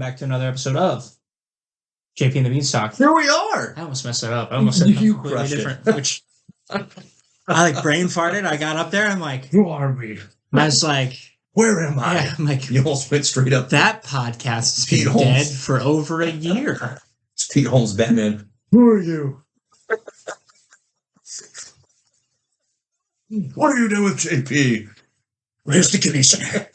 back to another episode of JP and the Beanstalk. Here we are. I almost messed it up. I almost said something completely different. Which I like brain farted. I got up there. I'm like, who are we? I was like, where am I? Yeah, I'm like, you almost went straight up. That podcast has been dead for over a year. It's Pete Holmes, Batman. Who are you? What are you doing with JP? Where's the commissioner?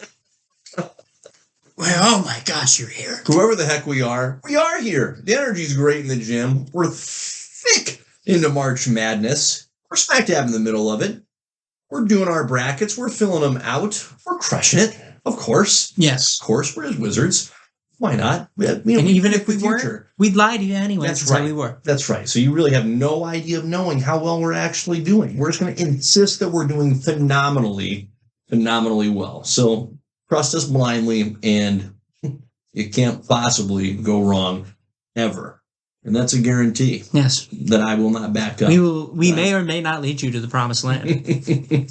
Well, oh my gosh, you're here. Whoever the heck we are here. The energy's great in the gym. We're thick into March Madness. We're smack dab in the middle of it. We're doing our brackets. We're filling them out. We're crushing it. Of course. Yes. Of course. We're just wizards. Why not? And even if we weren't, we'd lie to you anyway. That's right. We were. That's right. So you really have no idea of knowing how well we're actually doing. We're just going to insist that we're doing phenomenally well. So trust us blindly, and you can't possibly go wrong ever. And that's a guarantee. Yes. That I will not back up. We may or may not lead you to the promised land.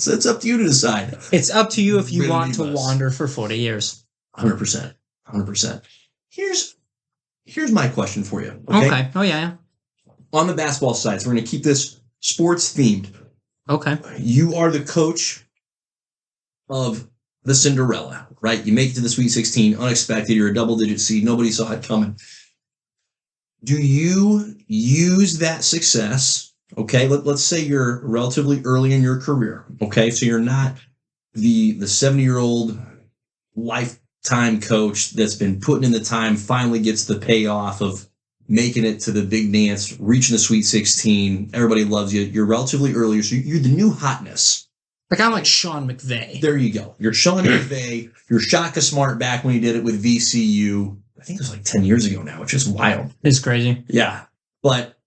So it's up to you to decide. It's up to you if you want to wander for 40 years. 100%. 100%. Here's my question for you. Okay. Oh, yeah. On the basketball side, so we're going to keep this sports themed. Okay. You are the coach of the Cinderella, right? You make it to the Sweet 16, unexpected. You're a double-digit seed. Nobody saw it coming. Do you use that success? Okay, let's say you're relatively early in your career. Okay, so you're not the 70-year-old lifetime coach that's been putting in the time, finally gets the payoff of making it to the big dance, reaching the Sweet 16. Everybody loves you. You're relatively early, so you're the new hotness. Like I'm like Sean McVay. There you go. You're Sean McVay. You're Shaka Smart back when he did it with VCU. I think it was like 10 years ago now, which is wild. It's crazy. Yeah. But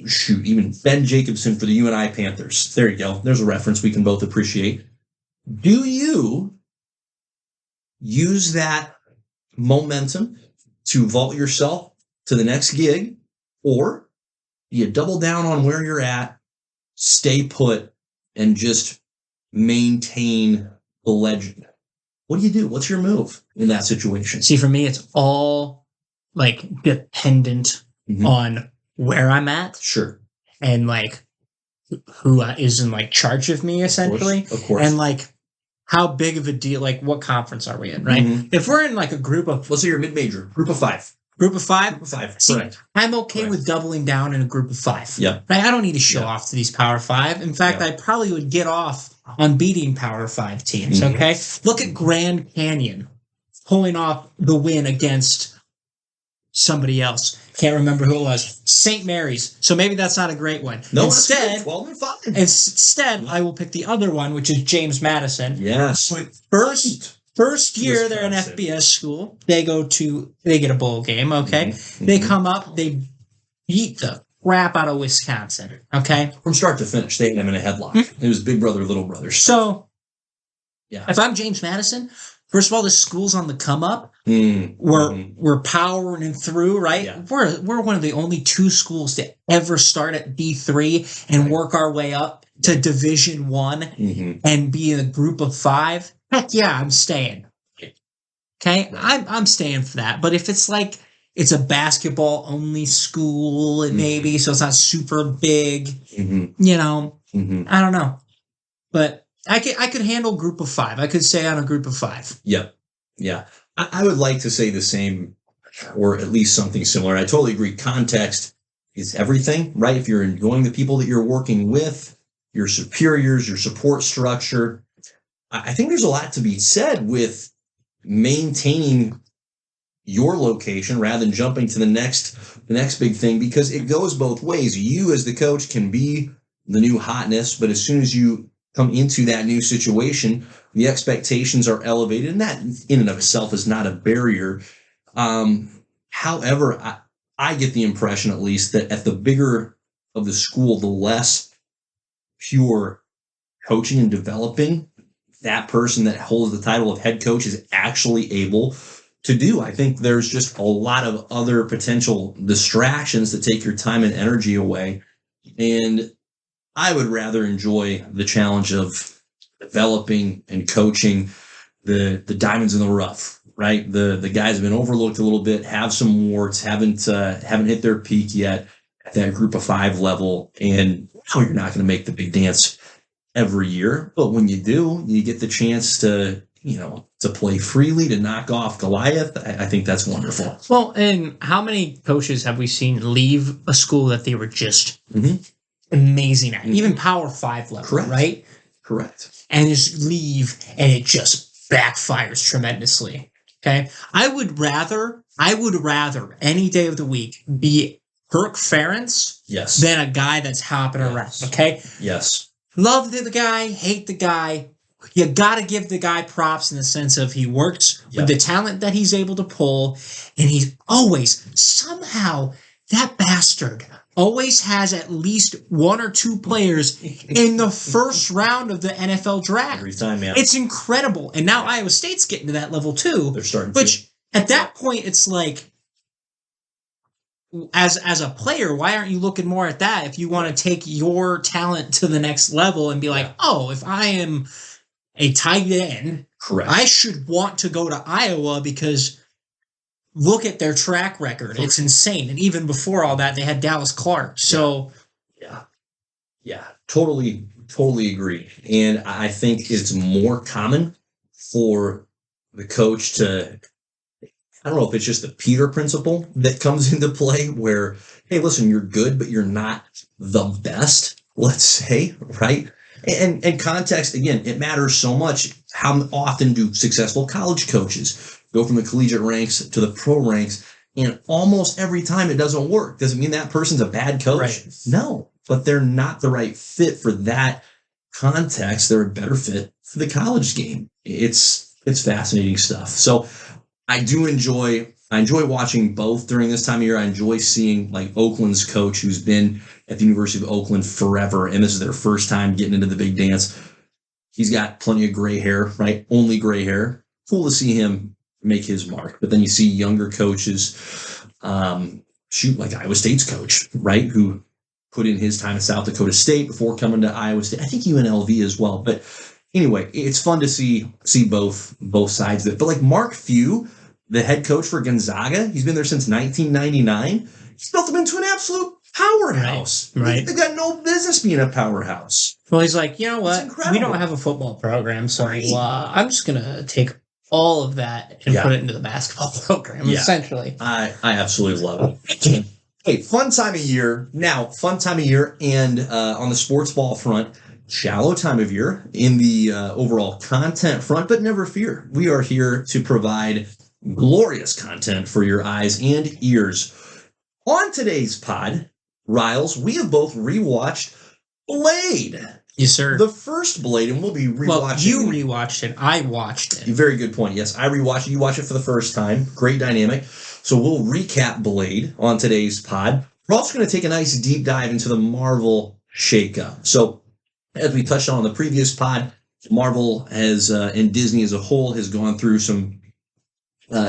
shoot, even Ben Jacobson for the UNI Panthers. There you go. There's a reference we can both appreciate. Do you use that momentum to vault yourself to the next gig, or do you double down on where you're at, stay put, and just maintain the legend? What do you do? What's your move in that situation? See, for me, it's all like dependent on where I'm at. Sure. And like who is in like charge of me, essentially. Of course. And like how big of a deal, like what conference are we in, right? If we're in like a group of... Let's say you're mid-major, group of five. Group of five? Group of five. See, I'm okay with doubling down in a group of five. Yeah. Right? I don't need to show off to these Power Five. In fact, I probably would get off on beating Power Five teams, okay? Look at Grand Canyon pulling off the win against somebody else. Can't remember who it was. St. Mary's. So maybe that's not a great one. No, instead, 12-5. Instead, I will pick the other one, which is James Madison. Yes. First year they're an FBS school. They get a bowl game, okay? They come up, they beat the crap out of Wisconsin, okay? From start to finish, they had him in a headlock. It was big brother, little brother. So, if I'm James Madison, first of all, the school's on the come up. We're powering through, right? Yeah. We're one of the only two schools to ever start at D3 and work our way up to Division I and be in a group of five. Heck yeah, I'm staying. Okay, I'm staying for that. But if it's like it's a basketball only school, and maybe so it's not super big, you know, I don't know. But I could handle group of five. I could stay on a group of five. Yeah. I would like to say the same, or at least something similar. I totally agree. Context is everything, right? If you're enjoying the people that you're working with, your superiors, your support structure, I think there's a lot to be said with maintaining your location rather than jumping to the next big thing, because it goes both ways. You as the coach can be the new hotness, but as soon as you come into that new situation, the expectations are elevated, and that in and of itself is not a barrier. However, I get the impression, at least, that at the bigger of the school, the less pure coaching and developing that person that holds the title of head coach is actually able to do. I think there's just a lot of other potential distractions that take your time and energy away. And I would rather enjoy the challenge of developing and coaching the diamonds in the rough, right? The guys have been overlooked a little bit, have some warts, haven't hit their peak yet at that group of 5 level. And no, you're not going to make the big dance every year. But when you do, you get the chance to, to play freely, to knock off Goliath. I think that's wonderful. Well, and how many coaches have we seen leave a school that they were just amazing at? Even Power 5 level, Correct. Right? Correct. And just leave, and it just backfires tremendously. Okay? I would rather any day of the week be Kirk Ferentz than a guy that's hopping around. Okay? Yes. Love the guy, hate the guy. You got to give the guy props in the sense of he works with the talent that he's able to pull, and he's always, somehow, that bastard always has at least 1 or 2 players in the first round of the NFL draft. Every time, man. It's incredible. And now Iowa State's getting to that level too. They're starting Which, at that point, it's like, as a player, why aren't you looking more at that if you want to take your talent to the next level and be like, oh, if I am a tight end, correct, I should want to go to Iowa because look at their track record. It's insane. And even before all that, they had Dallas Clark. So yeah, totally agree. And I think it's more common for the coach to, I don't know if it's just the Peter principle that comes into play where, hey, listen, you're good, but you're not the best, let's say, right? And context, again, it matters so much. How often do successful college coaches go from the collegiate ranks to the pro ranks? And almost every time it doesn't work. Does it mean that person's a bad coach? Right. No, but they're not the right fit for that context. They're a better fit for the college game. It's fascinating stuff. So I enjoy watching both during this time of year. I enjoy seeing like Oakland's coach, who's been at the University of Oakland forever, and this is their first time getting into the big dance. He's got plenty of gray hair, right? Only gray hair. Cool to see him make his mark. But then you see younger coaches, like Iowa State's coach, right? Who put in his time at South Dakota State before coming to Iowa State. I think UNLV as well. But anyway, it's fun to see both sides of it. But like Mark Few, the head coach for Gonzaga, he's been there since 1999. He's built them into an absolute powerhouse. Right. They've got no business being a powerhouse. Well, he's like, you know what? We don't have a football program, so I'm just going to take all of that and put it into the basketball program, essentially. I absolutely love it. Hey, fun time of year. Now, and on the sports ball front, shallow time of year in the overall content front, but never fear. We are here to provide glorious content for your eyes and ears. On today's pod, Riles, we have both rewatched Blade. Yes, sir. The first Blade, and we'll be rewatching. Well, you rewatched it. I watched it. Very good point. Yes, I rewatched it. You watched it for the first time. Great dynamic. So we'll recap Blade on today's pod. We're also going to take a nice deep dive into the Marvel shakeup. So as we touched on the previous pod, Marvel has, and Disney as a whole, has gone through some,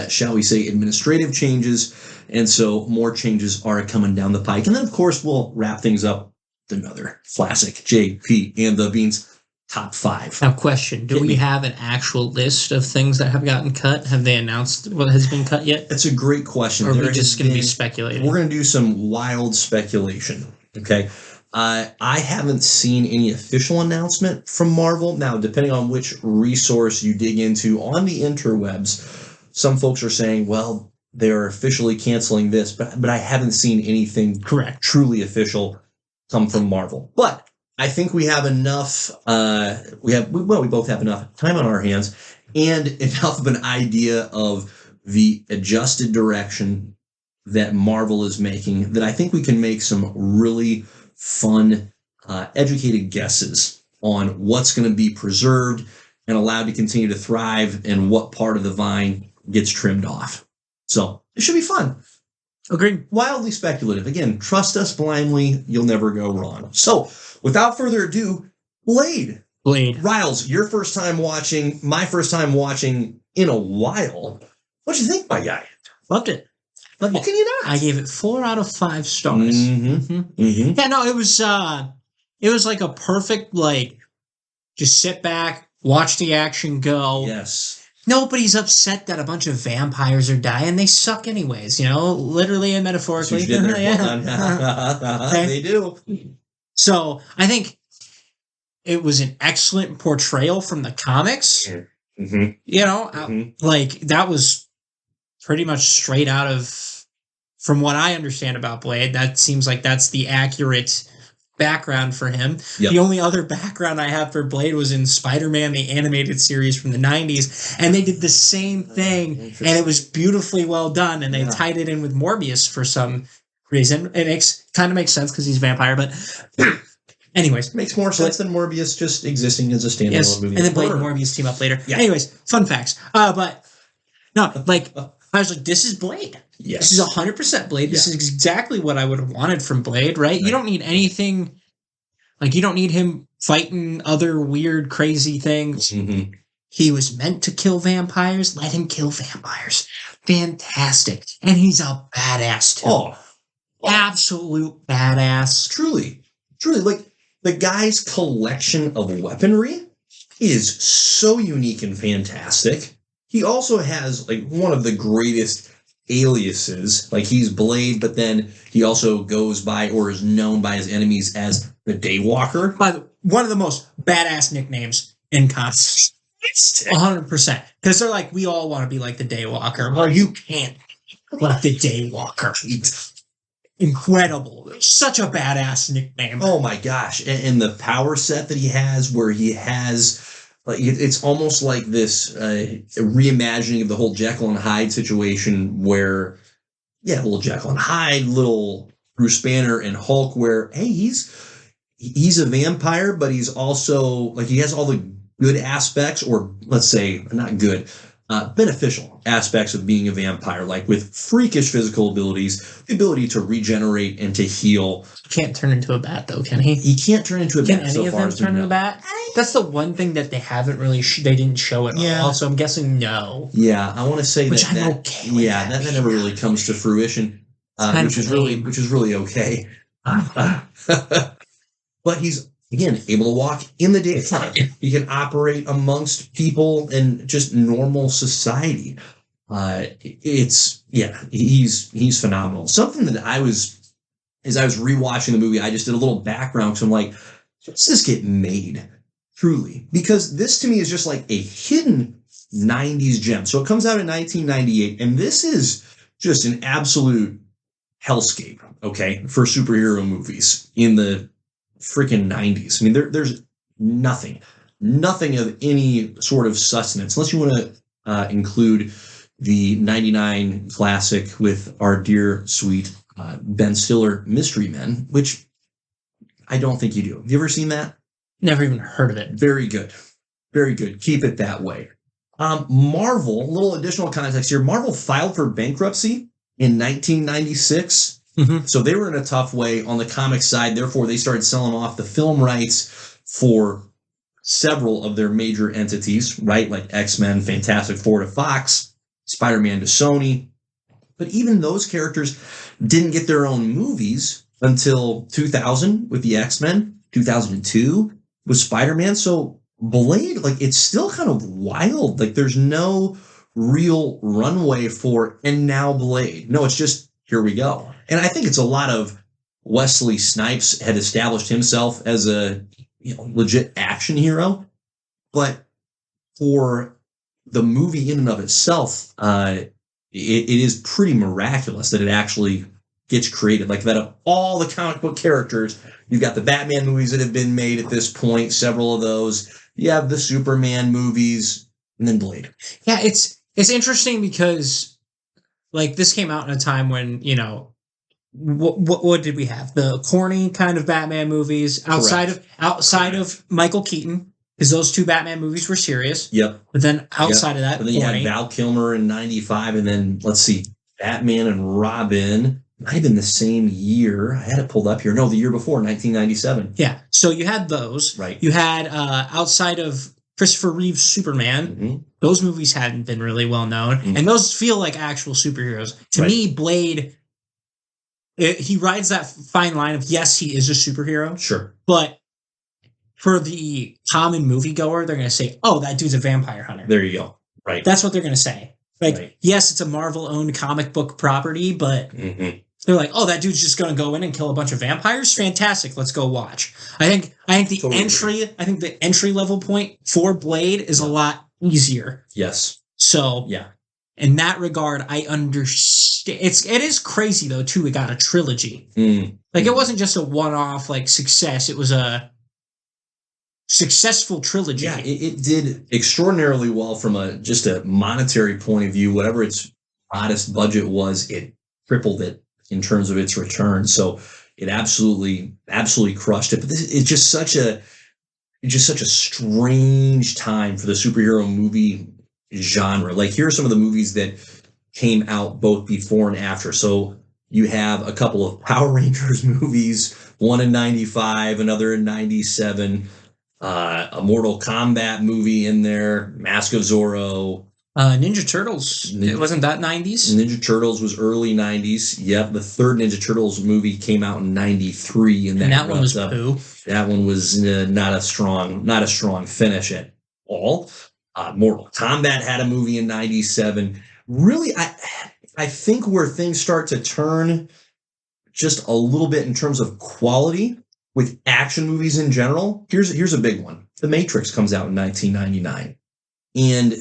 shall we say, administrative changes. And so more changes are coming down the pike. And then, of course, we'll wrap things up with another classic JP and the Beans top 5. Now, question. Do we have an actual list of things that have gotten cut? Have they announced what has been cut yet? That's a great question. Or are we just going to be speculating? We're going to do some wild speculation. Okay. I haven't seen any official announcement from Marvel. Now, depending on which resource you dig into on the interwebs, some folks are saying, well, they're officially canceling this, but I haven't seen anything truly official come from Marvel. But I think we have enough, we both have enough time on our hands and enough of an idea of the adjusted direction that Marvel is making that I think we can make some really fun, educated guesses on what's going to be preserved and allowed to continue to thrive and what part of the vine gets trimmed off. So it should be fun. Agreed. Wildly speculative. Again, trust us blindly. You'll never go wrong. So without further ado, Blade. Riles, your first time watching, my first time watching in a while. What'd you think, my guy? Loved it. What can you not? I gave it 4 out of 5 stars. Yeah, no, it was like a perfect, like, just sit back, watch the action go. Yes. nobody's upset that a bunch of vampires are dying. They suck anyways, literally and metaphorically. So they do. So I think it was an excellent portrayal from the comics. Mm-hmm. Like that was pretty much straight out of, from what I understand about Blade, that seems like that's the accurate background for him. Yep. The only other background I have for Blade was in Spider-Man, the animated series from the 90s, and they did the same thing, and it was beautifully well done, and they tied it in with Morbius for some reason. It kind of makes sense because he's a vampire, but anyways. Makes more sense than Morbius just existing as a standalone movie. And then Blade and Morbius team up later. Yeah. Anyways, fun facts. But no, like, I was like, this is Blade. Yes. This is 100% Blade. This is exactly what I would have wanted from Blade, right? You don't need anything, like, you don't need him fighting other weird, crazy things. Mm-hmm. He was meant to kill vampires. Let him kill vampires. Fantastic. And he's a badass, too. Oh. Absolute badass. Truly. Like, the guy's collection of weaponry is so unique and fantastic. He also has, like, one of the greatest aliases. Like, he's Blade, but then he also goes by, or is known by his enemies as the Daywalker. One of the most badass nicknames in comics. 100%. Because they're like, we all want to be like the Daywalker. Well, you can't be like the Daywalker. Incredible. Such a badass nickname. Oh my gosh. And the power set that he has, where he has, like, it's almost like this reimagining of the whole Jekyll and Hyde situation where, little Jekyll and Hyde, little Bruce Banner and Hulk, where, hey, he's a vampire, but he's also, like, he has all the good aspects, or let's say, not good, beneficial aspects of being a vampire, like with freakish physical abilities, the ability to regenerate and to heal. Can't turn into a bat, though, can he? He can't turn into a bat. Can any of them turn into a bat? That's the one thing that they haven't really, they didn't show at all, so I'm guessing no. Yeah, I want to say which that. I'm okay with. Yeah, that never really comes to fruition, which is really okay. But he's, again, able to walk in the daytime. He can operate amongst people in just normal society. He's phenomenal. Something that as I was rewatching the movie, I just did a little background because I'm like, does this get made? Truly. Because this to me is just like a hidden 90s gem. So it comes out in 1998, and this is just an absolute hellscape, okay, for superhero movies in the freaking 90s. I mean, there's nothing of any sort of sustenance, unless you want to include the 99 classic with our dear, sweet Ben Stiller, Mystery Men, which I don't think you do. Have you ever seen that? Never even heard of it. Very good. Very good. Keep it that way. Marvel, a little additional context here. Marvel filed for bankruptcy in 1996. Mm-hmm. So they were in a tough way on the comic side. Therefore, they started selling off the film rights for several of their major entities, right? Like X-Men, Fantastic Four to Fox, Spider-Man to Sony. But even those characters didn't get their own movies until 2000 with the X-Men, 2002 with Spider-Man. So Blade, like, it's still kind of wild. Like, there's no real runway for, and now Blade. No, it's just, here we go. And I think it's a lot of Wesley Snipes had established himself as a legit action hero. But for the movie in and of itself, it is pretty miraculous that it actually gets created. Like, that of all the comic book characters, you've got the Batman movies that have been made at this point, several of those. You have the Superman movies, and then Blade. Yeah, it's interesting because, like, this came out in a time when, what did we have? The corny kind of Batman movies outside of Michael Keaton, because those two Batman movies were serious. Yep. But then outside of that, but then you had Val Kilmer in 95, and then let's see, Batman and Robin might have been the same year. I had it pulled up here. No, the year before, 1997. Yeah. So you had those. Right. You had outside of Christopher Reeve's Superman, mm-hmm. those movies hadn't been really well known, mm-hmm. and those feel like actual superheroes. To me, Blade, he rides that fine line of, yes, he is a superhero. Sure. But for the common moviegoer, they're going to say, oh, that dude's a vampire hunter. There you go. Right. That's what they're going to say. Like, right. Yes, it's a Marvel-owned comic book property, but they're like, oh, that dude's just going to go in and kill a bunch of vampires? Fantastic. Let's go watch. I think the entry level point for Blade is a lot easier. Yes. So yeah. In that regard, I understand. It is crazy though too. It got a trilogy. It wasn't just a one-off success. It was a successful trilogy. Yeah, it did extraordinarily well from just a monetary point of view. Whatever its modest budget was, it tripled it in terms of its return. So it absolutely crushed it. But it's just such a strange time for the superhero movie genre. Here are some of the movies that came out both before and after. So you have a couple of Power Rangers movies, one in 95, another in 97, a Mortal Kombat movie in there, Mask of Zorro. Ninja Turtles. Wasn't that 90s? Ninja Turtles was early 90s. Yep, the third Ninja Turtles movie came out in 93. And that one was poo. That one was not a strong finish at all. Mortal Kombat had a movie in 97. Really, I think where things start to turn just a little bit in terms of quality with action movies in general, here's a big one. The Matrix comes out in 1999. And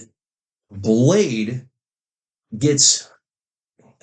Blade gets,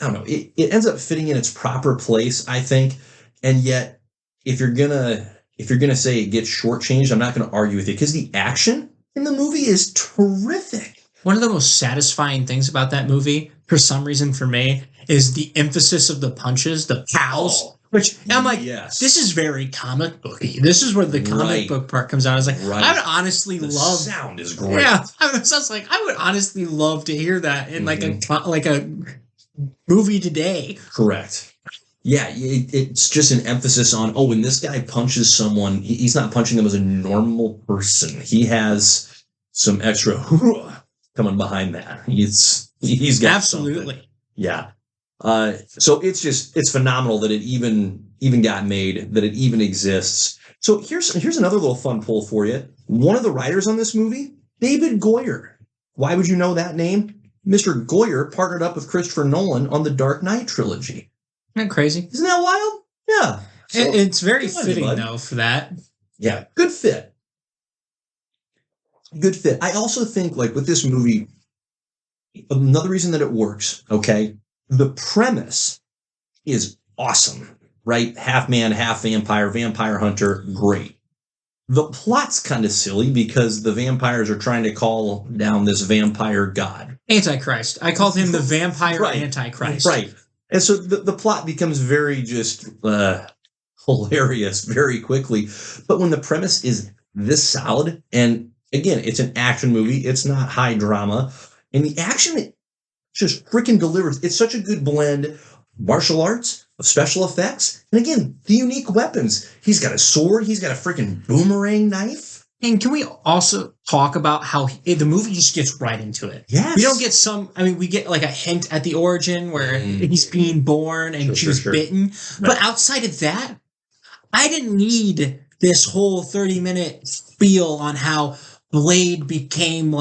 I don't know, it ends up fitting in its proper place, I think. And yet, if you're gonna say it gets shortchanged, I'm not gonna argue with it because the action in the movie is terrific. One of the most satisfying things about that movie, for some reason for me, is the emphasis of the punches, the pows. Which I'm like, This is very comic booky. This is where the comic book part comes out. I was like, I would honestly the love. Sound is great. Yeah, I was like, I would honestly love to hear that in a movie today. Correct. Yeah, it's just an emphasis on when this guy punches someone, he's not punching them as a normal person. He has some extra coming behind that. He's got absolutely something. Yeah. So it's phenomenal that it even got made, that it even exists. So here's another little fun pull for you. One of the writers on this movie, David Goyer. Why would you know that name? Mr. Goyer partnered up with Christopher Nolan on the Dark Knight trilogy. Isn't that crazy? Isn't that wild? Yeah. So, it's very fitting though for that. Yeah, good fit. Good fit. I also think with this movie, another reason that it works, okay? The premise is awesome, right? Half man, half vampire, vampire hunter, great. The plot's kind of silly because the vampires are trying to call down this vampire god. Antichrist. I called him the vampire Antichrist. Right. And so the plot becomes very just hilarious very quickly. But when the premise is this solid, and again, it's an action movie, it's not high drama, and the action just freaking delivers. It's such a good blend of martial arts, of special effects, and again, the unique weapons. He's got a sword, he's got a freaking boomerang knife. And can we also talk about how the movie just gets right into it? Yes. We don't get we get a hint at the origin where he's being born and she was bitten. Right. But outside of that, I didn't need this whole 30-minute spiel on how Blade became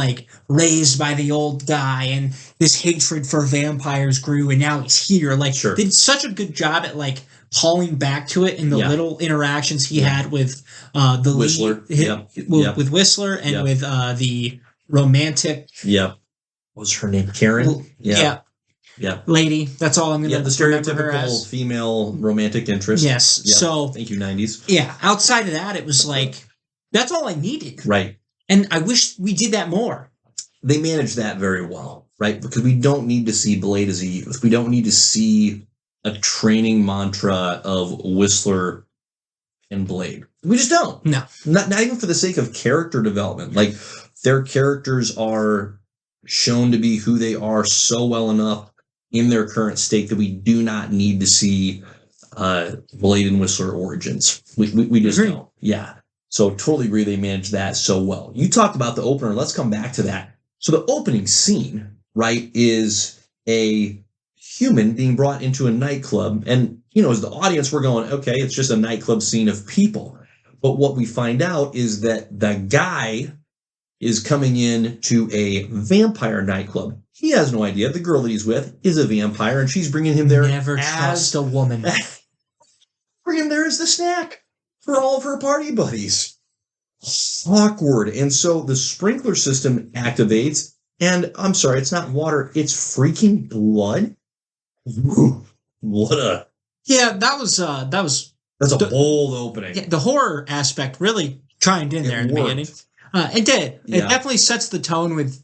raised by the old guy and this hatred for vampires grew and now he's here. They did such a good job at calling back to it in the little interactions he had with the Whistler. With Whistler and with the romantic. What was her name? Karen? Yeah. Lady. That's all I'm going to the stereotypical female romantic interest. Yes. Yep. So thank you, 90s. Yeah. Outside of that, it was that's all I needed. Right. And I wish we did that more. They managed that very well, right? Because we don't need to see Blade as a youth. We don't need to see a training mantra of Whistler and Blade. We just don't. No. Not even for the sake of character development. Their characters are shown to be who they are so well enough in their current state that we do not need to see Blade and Whistler origins. We just don't. Yeah. So totally agree they managed that so well. You talked about the opener. Let's come back to that. So the opening scene, right, is a human being brought into a nightclub. And, as the audience, we're going, okay, it's just a nightclub scene of people. But what we find out is that the guy is coming in to a vampire nightclub. He has no idea the girl that he's with is a vampire, and she's bringing him there. Never trust a woman. Bring him there as the snack for all of her party buddies. Awkward. And so the sprinkler system activates, and I'm sorry, it's not water, it's freaking blood. Ooh, what a... Yeah, that's a bold opening. Yeah, the horror aspect really chimed in there in the beginning. It did. Yeah. It definitely sets the tone with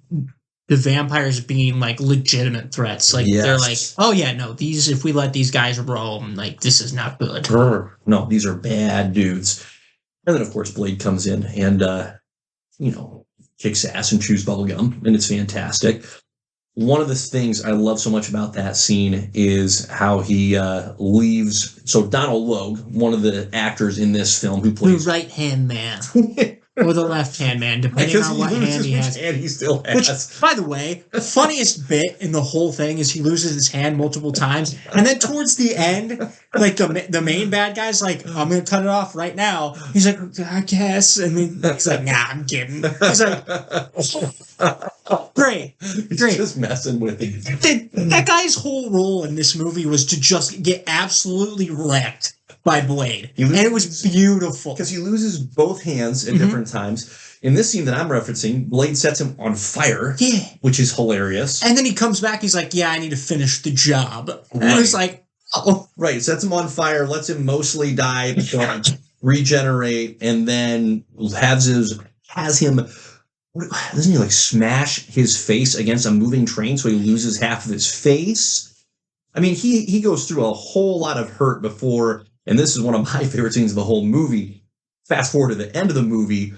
the vampires being like legitimate threats. Like they're like, oh yeah, no, if we let these guys roam, like this is not good. No, these are bad dudes. And then of course Blade comes in and kicks ass and chews bubblegum, and it's fantastic. One of the things I love so much about that scene is how he leaves. So Donald Logue, one of the actors in this film who plays the right-hand man. Or the left-hand man, depending on what hand he has. Hand he still has. Which, by the way, the funniest bit in the whole thing is he loses his hand multiple times, and then towards the end, like the main bad guy's like, "I'm gonna cut it off right now." He's like, "I guess," and then he's like, "Nah, I'm kidding." He's like, "Great." He's just messing with him. That guy's whole role in this movie was to just get absolutely wrecked by Blade. And it was beautiful. Because he loses both hands at different times. In this scene that I'm referencing, Blade sets him on fire. Yeah. Which is hilarious. And then he comes back, he's like, yeah, I need to finish the job. Right. And it's like, oh. Right, sets him on fire, lets him mostly die, regenerate, and then has him, doesn't he like smash his face against a moving train so he loses half of his face? I mean, he goes through a whole lot of hurt before... And this is one of my favorite scenes of the whole movie. Fast forward to the end of the movie,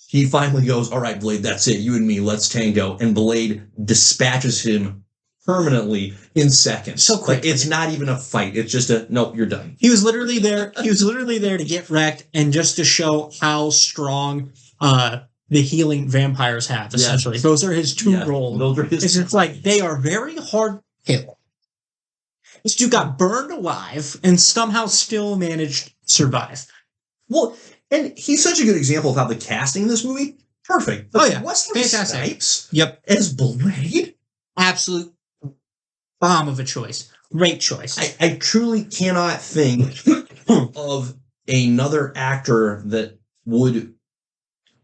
he finally goes, all right, Blade, that's it. You and me, let's tango. And Blade dispatches him permanently in seconds. So quick. Like, it's not even a fight. It's just nope, you're done. He was literally there. He was literally there to get wrecked and just to show how strong the healing vampires have, essentially. Yeah. Those are his two roles. Those are his. It's like they are very hard to kill. This dude got burned alive and somehow still managed to survive. Well, and he's such a good example of how the casting in this movie, perfect. Wesley fantastic. Snipes as Blade? Absolute bomb of a choice. Great choice. I truly cannot think of another actor that would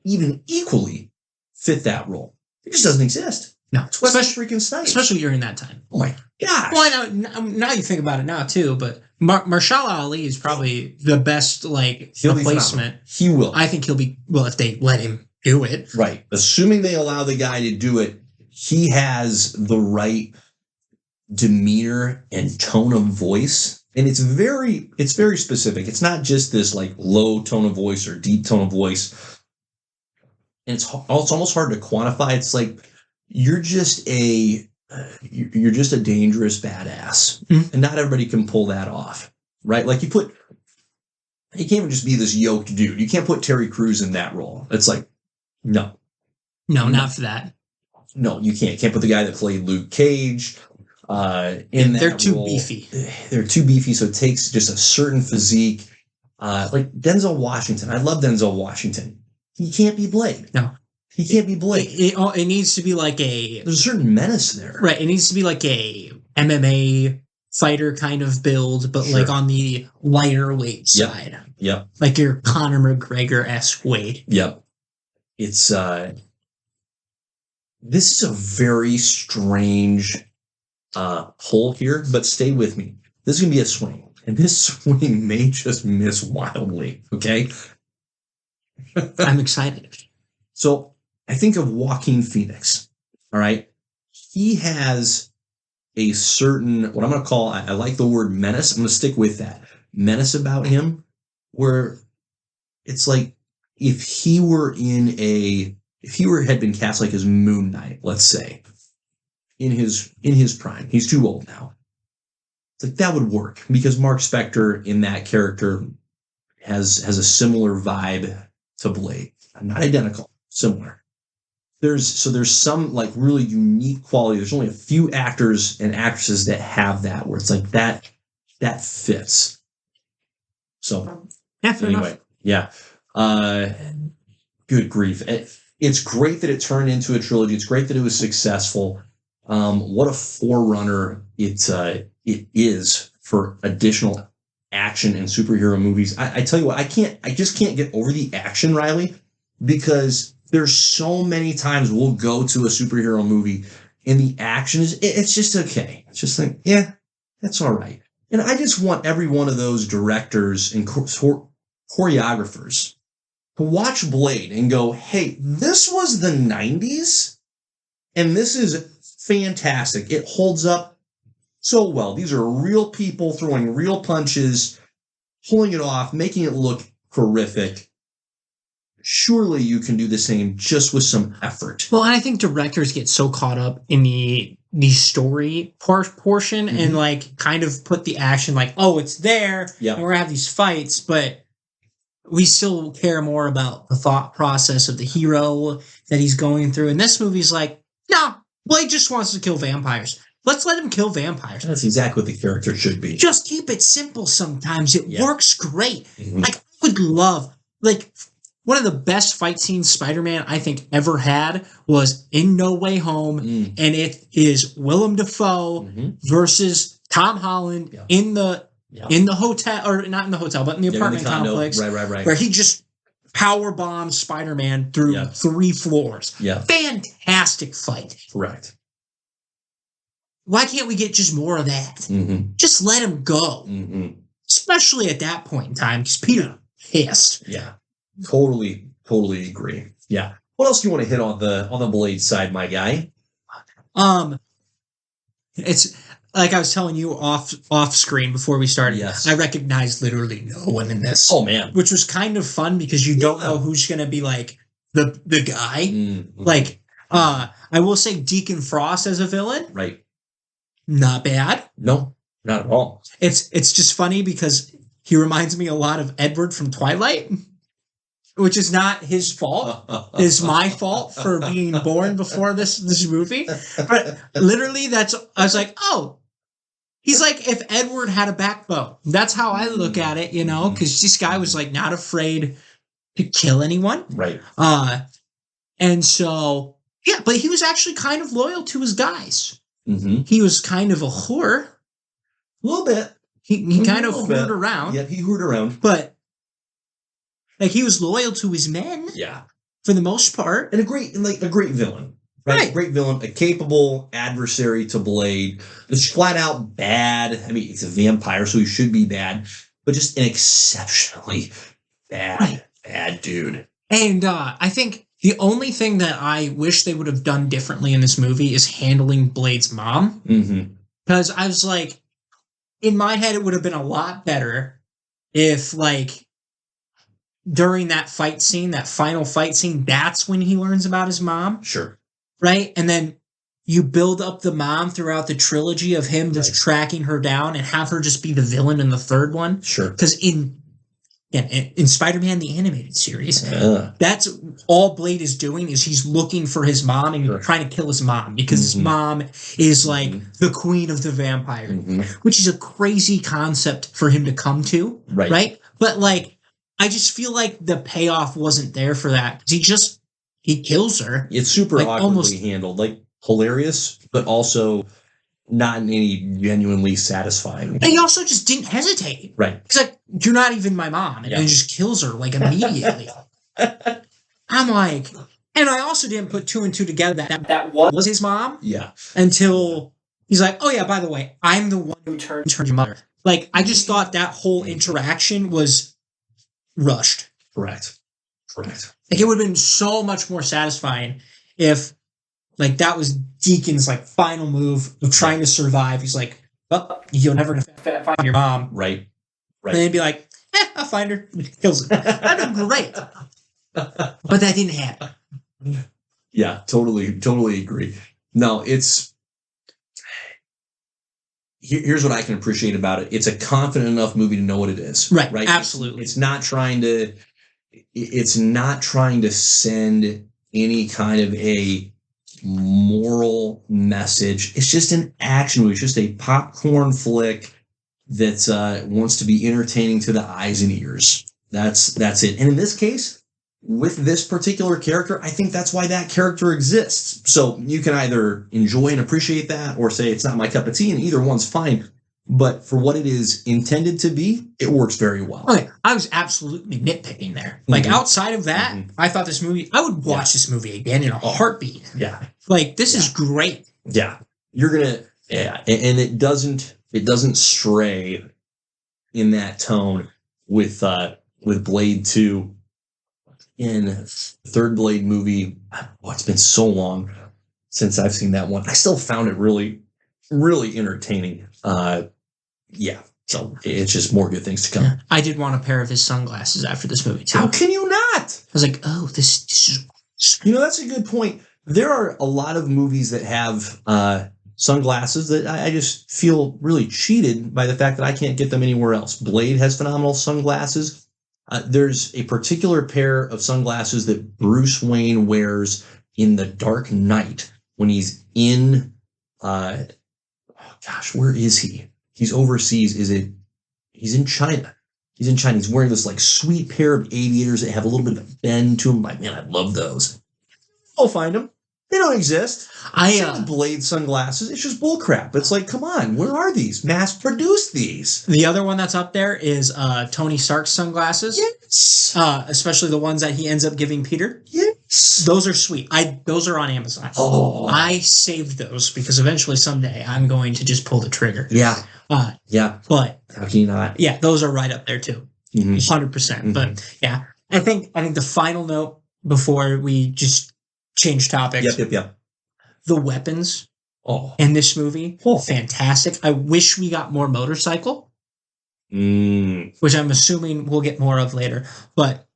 even equally fit that role. It just doesn't exist. No, especially freaking Snipes. Especially during that time. Oh my gosh. Well, now you think about it now too, but Mahershala Ali is probably the best replacement. He will. I think he'll be, well, if they let him do it. Right. Assuming they allow the guy to do it, he has the right demeanor and tone of voice. And it's very specific. It's not just this like low tone of voice or deep tone of voice. And it's almost hard to quantify. It's like, you're just a dangerous badass, and not everybody can pull that off, right? Like you can't even just be this yoked dude. You can't put Terry Crews in that role. It's like, no, not for that. No, you can't. Can't put the guy that played Luke Cage in that They're too role. beefy. They're too beefy, so it takes just a certain physique. Like Denzel Washington. I love Denzel Washington. He can't be Blade. No. He can't be Blade. It needs to be like there's a certain menace there. Right. It needs to be like a MMA fighter kind of build, but like on the lighter weight side. Yep. Like your Conor McGregor-esque weight. Yep. It's this is a very strange pull here, but stay with me. This is gonna be a swing. And this swing may just miss wildly. Okay. I'm excited. So I think of Joaquin Phoenix, all right? He has a certain, what I'm going to call, I like the word menace. I'm going to stick with that. Menace about him, where it's like if he had been cast like as Moon Knight, let's say, in his prime. He's too old now. It's like that would work because Mark Spector in that character has a similar vibe to Blade. Not identical. Similar. There's some like really unique quality. There's only a few actors and actresses that have that where it's like that fits. So anyway, yeah. Good grief. it's great that it turned into a trilogy. It's great that it was successful. What a forerunner it is for additional action and superhero movies. I tell you what, I just can't get over the action, Riley, because there's so many times we'll go to a superhero movie and the action it's just okay. It's just like, yeah, that's all right. And I just want every one of those directors and choreographers to watch Blade and go, hey, this was the 90s and this is fantastic. It holds up so well. These are real people throwing real punches, pulling it off, making it look horrific. Surely you can do the same just with some effort. Well, and I think directors get so caught up in the story portion and like kind of put the action like, oh, it's there and we're gonna have these fights, but we still care more about the thought process of the hero that he's going through. And this movie's like, no, Blade just wants to kill vampires. Let's let him kill vampires. That's exactly what the character should be. Just keep it simple sometimes. It works great. Like, I would love, like, one of the best fight scenes Spider-Man, I think, ever had was in No Way Home, and it is Willem Dafoe versus Tom Holland in the hotel, or not in the hotel, but in the apartment complex, right, where he just power bombs Spider-Man through 3 floors. Yeah, fantastic fight. Correct. Why can't we get just more of that? Just let him go, especially at that point in time, because Peter pissed. Yeah. Totally agree. Yeah. What else do you want to hit on the Blade side, my guy? It's like I was telling you off screen before we started. Yes. I recognized literally no one in this. Oh man. Which was kind of fun because you don't know who's gonna be like the guy. Like I will say Deacon Frost as a villain. Right. Not bad. No, not at all. It's just funny because he reminds me a lot of Edward from Twilight. Which is not his fault. It's my fault for being born before this movie. But literally, I was like, oh, he's like if Edward had a backbone. That's how I look at it, you know, because this guy was like not afraid to kill anyone. Right. And so, yeah, but he was actually kind of loyal to his guys. He was kind of a whore. A little bit. He kind of whored around. Yeah, he whored around. But like he was loyal to his men. Yeah. For the most part. And a great villain. Right? A great villain, a capable adversary to Blade. Just flat out bad. I mean, it's a vampire, so he should be bad. But just an exceptionally bad dude. And I think the only thing that I wish they would have done differently in this movie is handling Blade's mom. Because I was like, in my head, it would have been a lot better if, like, during that fight scene, that final fight scene, that's when he learns about his mom. Sure. Right? And then you build up the mom throughout the trilogy of him just tracking her down and have her just be the villain in the third one. Sure. Because in Spider-Man, the animated series, that's all Blade is doing is he's looking for his mom and trying to kill his mom because his mom is like the queen of the vampire, which is a crazy concept for him to come to. Right? But like, I just feel like the payoff wasn't there for that. He kills her. It's super like, awkwardly handled. Like, hilarious, but also not in any genuinely satisfying. And he also just didn't hesitate. Right. He's like, you're not even my mom. And he just kills her, like, immediately. I'm like... And I also didn't put 2 and 2 together that was his mom. Yeah. Until he's like, oh, yeah, by the way, I'm the one who turned your mother. Like, I just thought that whole interaction was rushed. Correct. Like, it would have been so much more satisfying if, like, that was Deacon's, like, final move of trying to survive. He's like, well, you're never going to find your mom. Right. And then he'd be like, I'll find her. Kills her. That'd be great. But that didn't happen. Yeah, totally agree. No, here's what I can appreciate about it. It's a confident enough movie to know what it is. Right. Absolutely. It's not trying to send any kind of a moral message. It's just an action movie. It's just a popcorn flick that wants to be entertaining to the eyes and ears. That's it. And in this case, with this particular character, I think that's why that character exists. So you can either enjoy and appreciate that or say it's not my cup of tea, and either one's fine. But for what it is intended to be, it works very well. Okay, I was absolutely nitpicking there. Like, outside of that, I thought this movie, I would watch this movie again in a heartbeat. Yeah. Like, this is great. Yeah. You're going to, and it doesn't stray in that tone with Blade 2. In third Blade movie, it's been so long since I've seen that one. I still found it really, really entertaining. So it's just more good things to come. I did want a pair of his sunglasses after this movie too. How can you not? I was like, oh, this is. That's a good point. There are a lot of movies that have sunglasses that I just feel really cheated by the fact that I can't get them anywhere else. Blade has phenomenal sunglasses. There's a particular pair of sunglasses that Bruce Wayne wears in The Dark Knight when he's in, where is he? He's overseas. He's in China. He's in China. He's wearing this like sweet pair of aviators that have a little bit of a bend to them. Like, man, I love those. I'll find them. They don't exist. The Blade sunglasses. It's just bullcrap. It's like, come on, where are these? Mass produce these. The other one that's up there is Tony Stark's sunglasses. Yes. Especially the ones that he ends up giving Peter. Yes. Those are sweet. Those are on Amazon. Oh. I saved those because eventually someday I'm going to just pull the trigger. Yeah. Yeah. But how can you not? Yeah, those are right up there too. 100%. But yeah, I think the final note before we just change topics. Yep. The weapons in this movie, fantastic. I wish we got more motorcycle, which I'm assuming we'll get more of later. But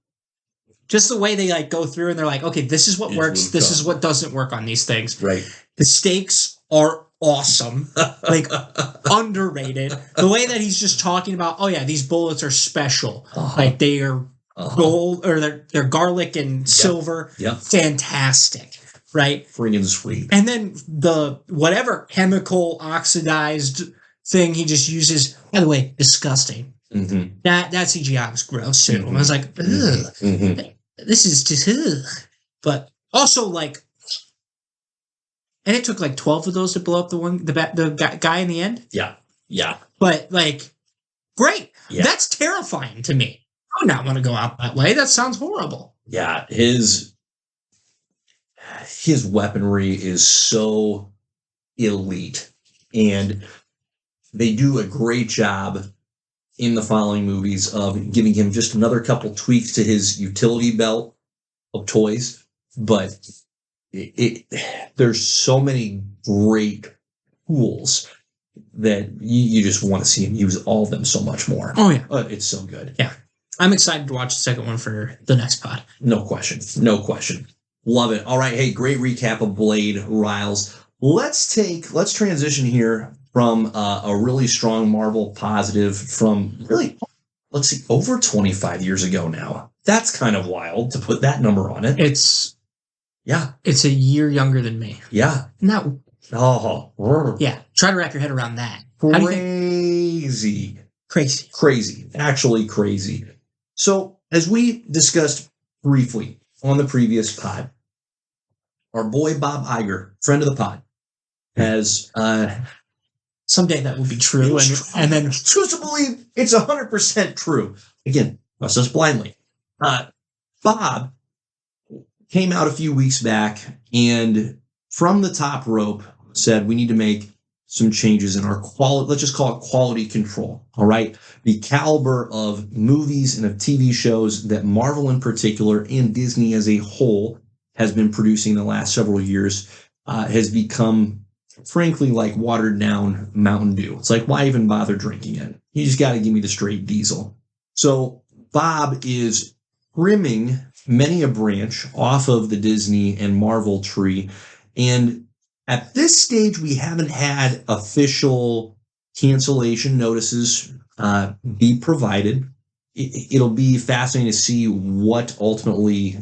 just the way they like go through and they're like, okay, this is what works. This is what doesn't work on these things. Right. The stakes are awesome, like underrated. The way that he's just talking about, oh yeah, these bullets are special. Like they are gold or they're garlic and silver. Yep. Fantastic. Right? Friggin' sweet. And then the whatever chemical oxidized thing he just uses, by the way, disgusting. That CGI was gross too. I was like, ugh. This is just ugh. But also like, and it took like 12 of those to blow up the guy in the end. Yeah. But like, great. Yeah. That's terrifying to me. I would not want to go out that way. That sounds horrible. Yeah, his weaponry is so elite, and they do a great job in the following movies of giving him just another couple tweaks to his utility belt of toys. But there's so many great tools that you just want to see him use all of them so much more. Oh yeah, it's so good. Yeah, I'm excited to watch the second one for the next pod. No question. Love it. All right. Hey, great recap of Blade, Riles. Let's transition here from a really strong Marvel positive from really, over 25 years ago now. That's kind of wild to put that number on it. It's a year younger than me. Yeah. No. Oh. Yeah. Try to wrap your head around that. Crazy. Actually crazy. So, as we discussed briefly on the previous pod, our boy Bob Iger, friend of the pod, has someday that will be true, and then choose to believe it's 100% true. Again, trust us blindly. Bob came out a few weeks back and from the top rope said we need to make some changes in our quality. Let's just call it quality control. All right. The caliber of movies and of TV shows that Marvel in particular and Disney as a whole has been producing the last several years has become, frankly, like watered down Mountain Dew. It's like, why even bother drinking it? You just got to give me the straight diesel. So Bob is trimming many a branch off of the Disney and Marvel tree. And at this stage, we haven't had official cancellation notices be provided. It'll be fascinating to see what ultimately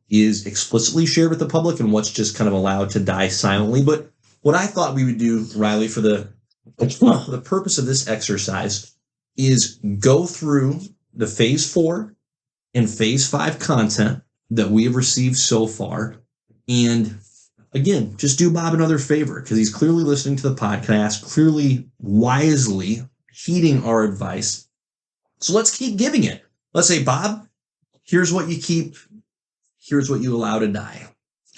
is explicitly shared with the public and what's just kind of allowed to die silently. But what I thought we would do, Riley, for the purpose of this exercise is go through the Phase 4 and Phase 5 content that we have received so far. And again, just do Bob another favor, because he's clearly listening to the podcast, clearly wisely heeding our advice. So let's keep giving it. Let's say, Bob, here's what you keep. Here's what you allow to die.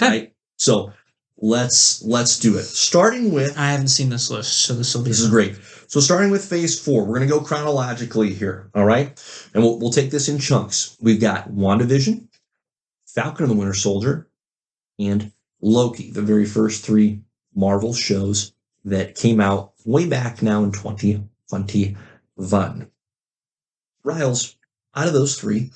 Okay. Right? So let's do it. Starting with, I haven't seen this list, so this is great. So starting with phase 4, we're going to go chronologically here. All right. And we'll take this in chunks. We've got WandaVision, Falcon and the Winter Soldier, and Loki, the very first 3 Marvel shows that came out way back now in 2021. Riles, out of those 3,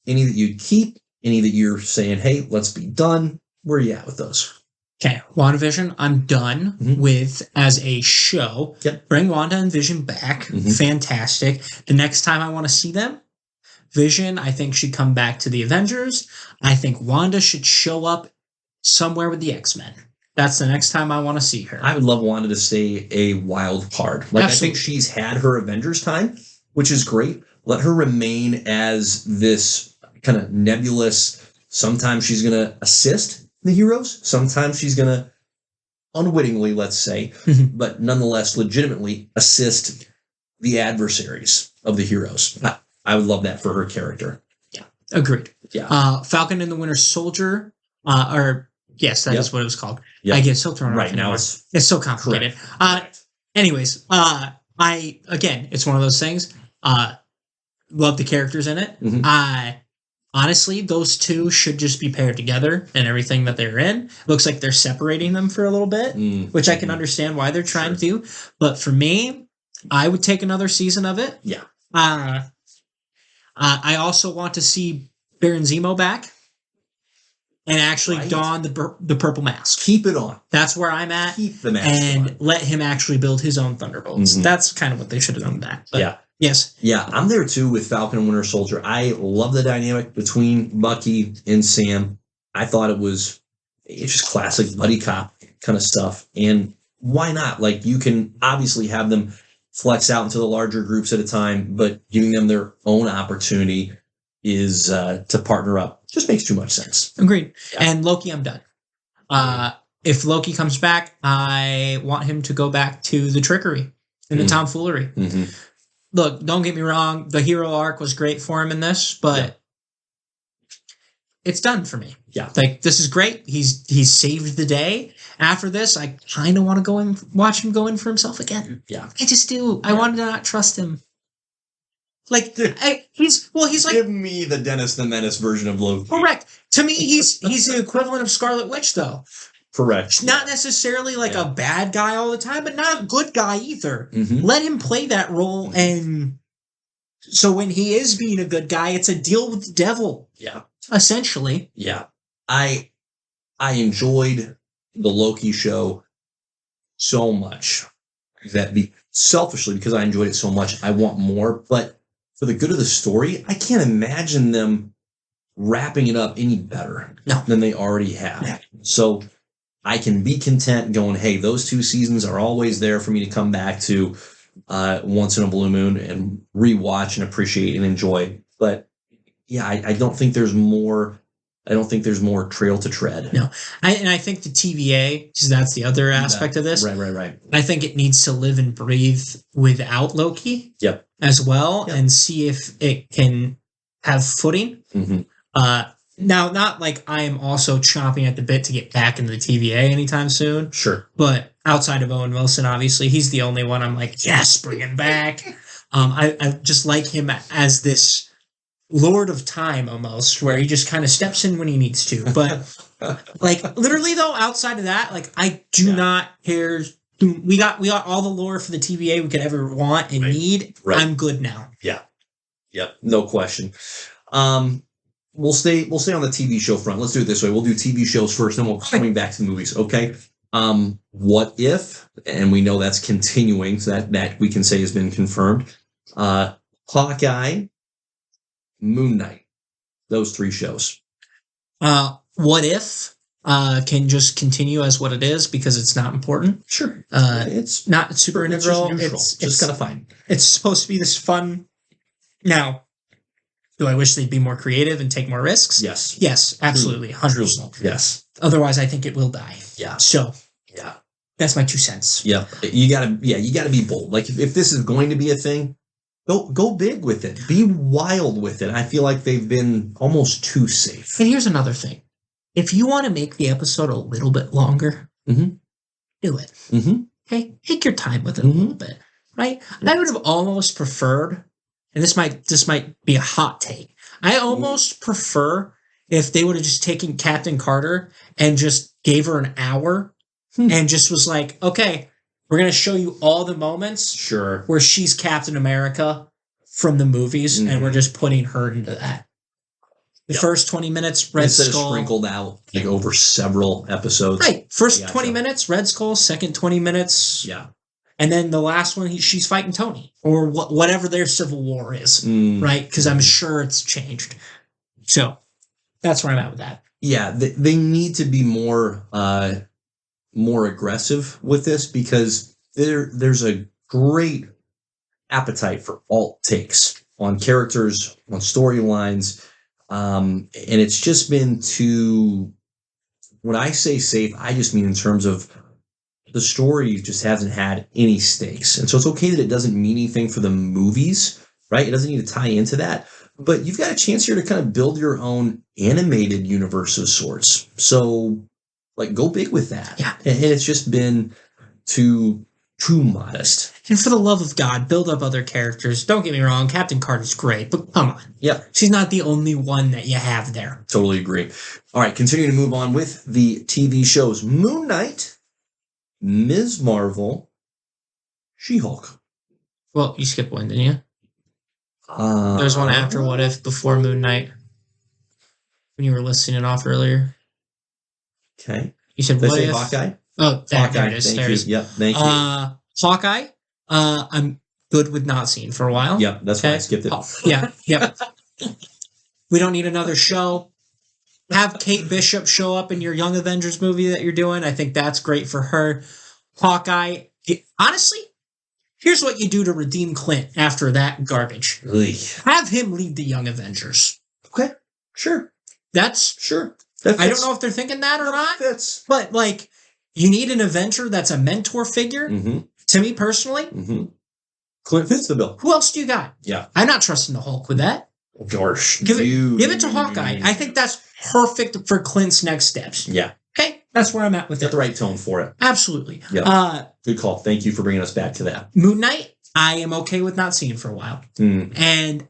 any that you'd keep, any that you're saying, hey, let's be done, where are you at with those? Okay, WandaVision, I'm done with as a show. Yep. Bring Wanda and Vision back. Fantastic. The next time I want to see them, Vision, I think, should come back to the Avengers. I think Wanda should show up somewhere with the X-Men. That's the next time I want to see her. I would love Wanda to stay a wild card. Like, absolutely. I think she's had her Avengers time, which is great. Let her remain as this kind of nebulous, sometimes she's going to assist the heroes, sometimes she's going to unwittingly, let's say, but nonetheless legitimately assist the adversaries of the heroes. I would love that for her character. Yeah, agreed. Yeah. Falcon and the Winter Soldier, yes, that is what it was called. Yep. I get so thrown off. Right now it's so complicated. Anyways, it's one of those things. Love the characters in it. Honestly, those 2 should just be paired together in everything that they're in. Looks like they're separating them for a little bit, which I can understand why they're trying to do. But for me, I would take another season of it. Yeah. I also want to see Baron Zemo back and actually don the purple mask. Keep it on. That's where I'm at. Keep the mask and on. Let him actually build his own Thunderbolts. That's kind of what they should have done with that. But yeah. Yes. Yeah, I'm there too with Falcon and Winter Soldier. I love the dynamic between Bucky and Sam. I thought it's just classic buddy cop kind of stuff. And why not? Like, you can obviously have them flex out into the larger groups at a time, but giving them their own opportunity is to partner up. Just makes too much sense. Agreed. Yeah. And Loki, I'm done. If Loki comes back, I want him to go back to the trickery and the tomfoolery. Look, don't get me wrong. The hero arc was great for him in this, but it's done for me. Yeah. Like, this is great. He's saved the day. After this, I kind of want to go and watch him go in for himself again. Yeah. I just do. I want to not trust him. Like, he's like, give me the Dennis the Menace version of Loki. Correct. To me, he's the equivalent of Scarlet Witch, though. Correct. Not necessarily like a bad guy all the time, but not a good guy either. Let him play that role, and so when he is being a good guy, it's a deal with the devil. Yeah. Essentially. Yeah. I enjoyed the Loki show so much that selfishly, because I enjoyed it so much, I want more. But for the good of the story, I can't imagine them wrapping it up any better than they already have. Yeah. So I can be content going, hey, those 2 seasons are always there for me to come back to once in a blue moon and rewatch and appreciate and enjoy. But yeah, I don't think there's more. I don't think there's more trail to tread. No, I think the TVA, because that's the other aspect of this. Right. I think it needs to live and breathe without Loki. Yep. As well, and see if it can have footing. Now, not like I am also chomping at the bit to get back into the TVA anytime soon. Sure. But outside of Owen Wilson, obviously, he's the only one I'm like, yes, bring him back. I just like him as this Lord of Time almost, where he just kind of steps in when he needs to. But like, literally though, outside of that, like, I do not care. We got all the lore for the TVA we could ever want and need. Right. I'm good now. Yeah. Yep. No question. We'll stay on the TV show front. Let's do it this way. We'll do TV shows first, then we'll swing back to the movies. Okay. What If, and we know that's continuing, so that we can say has been confirmed. Hawkeye, Moon Knight, those 3 shows. What If can just continue as what it is because it's not important. Sure. It's not super integral. It's just kind of fine. It's supposed to be this fun. Now, Do I wish they'd be more creative and take more risks? Yes. Yes, absolutely. 100%. Yes. Otherwise, I think it will die. Yeah. So, yeah. That's my 2 cents. Yeah. You gotta be bold. Like if this is going to be a thing, go big with it. Be wild with it. I feel like they've been almost too safe. And here's another thing. If you want to make the episode a little bit longer, do it. Okay? Take your time with it a little bit. Right? I would have almost preferred, and this might be a hot take. I almost prefer if they would have just taken Captain Carter and just gave her an hour and just was like, okay, we're going to show you all the moments where she's Captain America from the movies, and we're just putting her into that. The first 20 minutes, Red Instead Skull. Of sprinkled out like over several episodes. Right. First 20 minutes, Red Skull. Second 20 minutes. Yeah. And then the last one, she's fighting Tony. Or whatever their civil war is. Right? Because I'm sure it's changed. So, that's where I'm at with that. Yeah. They need to be more aggressive with this because there's a great appetite for alt takes on characters, on storylines. And it's just been too, when I say safe, I just mean in terms of the story just hasn't had any stakes. And so it's okay that it doesn't mean anything for the movies, right? It doesn't need to tie into that. But you've got a chance here to kind of build your own animated universe of sorts. So, like, go big with that. Yeah. And it's just been too modest. And for the love of God, build up other characters. Don't get me wrong, Captain Carter's great, but come on. Yeah. She's not the only one that you have there. Totally agree. All right, continuing to move on with the TV shows. Moon Knight, Ms. Marvel, She-Hulk. Well, you skipped one, didn't you? There's one after What If, before Moon Knight. When you were listing it off earlier. Okay. You said Did What I say If? Hawkeye? Oh, Hawkeye, there it is. thank you. Yep, thank you. Hawkeye, I'm good with not seeing for a while. Yep, that's why I skipped it. Yep. We don't need another show. Have Kate Bishop show up in your Young Avengers movie that you're doing. I think that's great for her. Hawkeye, honestly, here's what you do to redeem Clint after that garbage. Have him lead the Young Avengers. Okay, sure. That's... Sure. I don't know if they're thinking that or not. Fits. But, like, you need an Avenger that's a mentor figure. To me, personally. Clint fits the bill. Who else do you got? Yeah. I'm not trusting the Hulk with that. Gosh. Give it to Hawkeye. I think that's perfect for Clint's next steps. Yeah. Okay? That's where I'm at with Got it. the right tone for it. Absolutely. Yeah. Good call. Thank you for bringing us back to that. Moon Knight, I am okay with not seeing for a while. And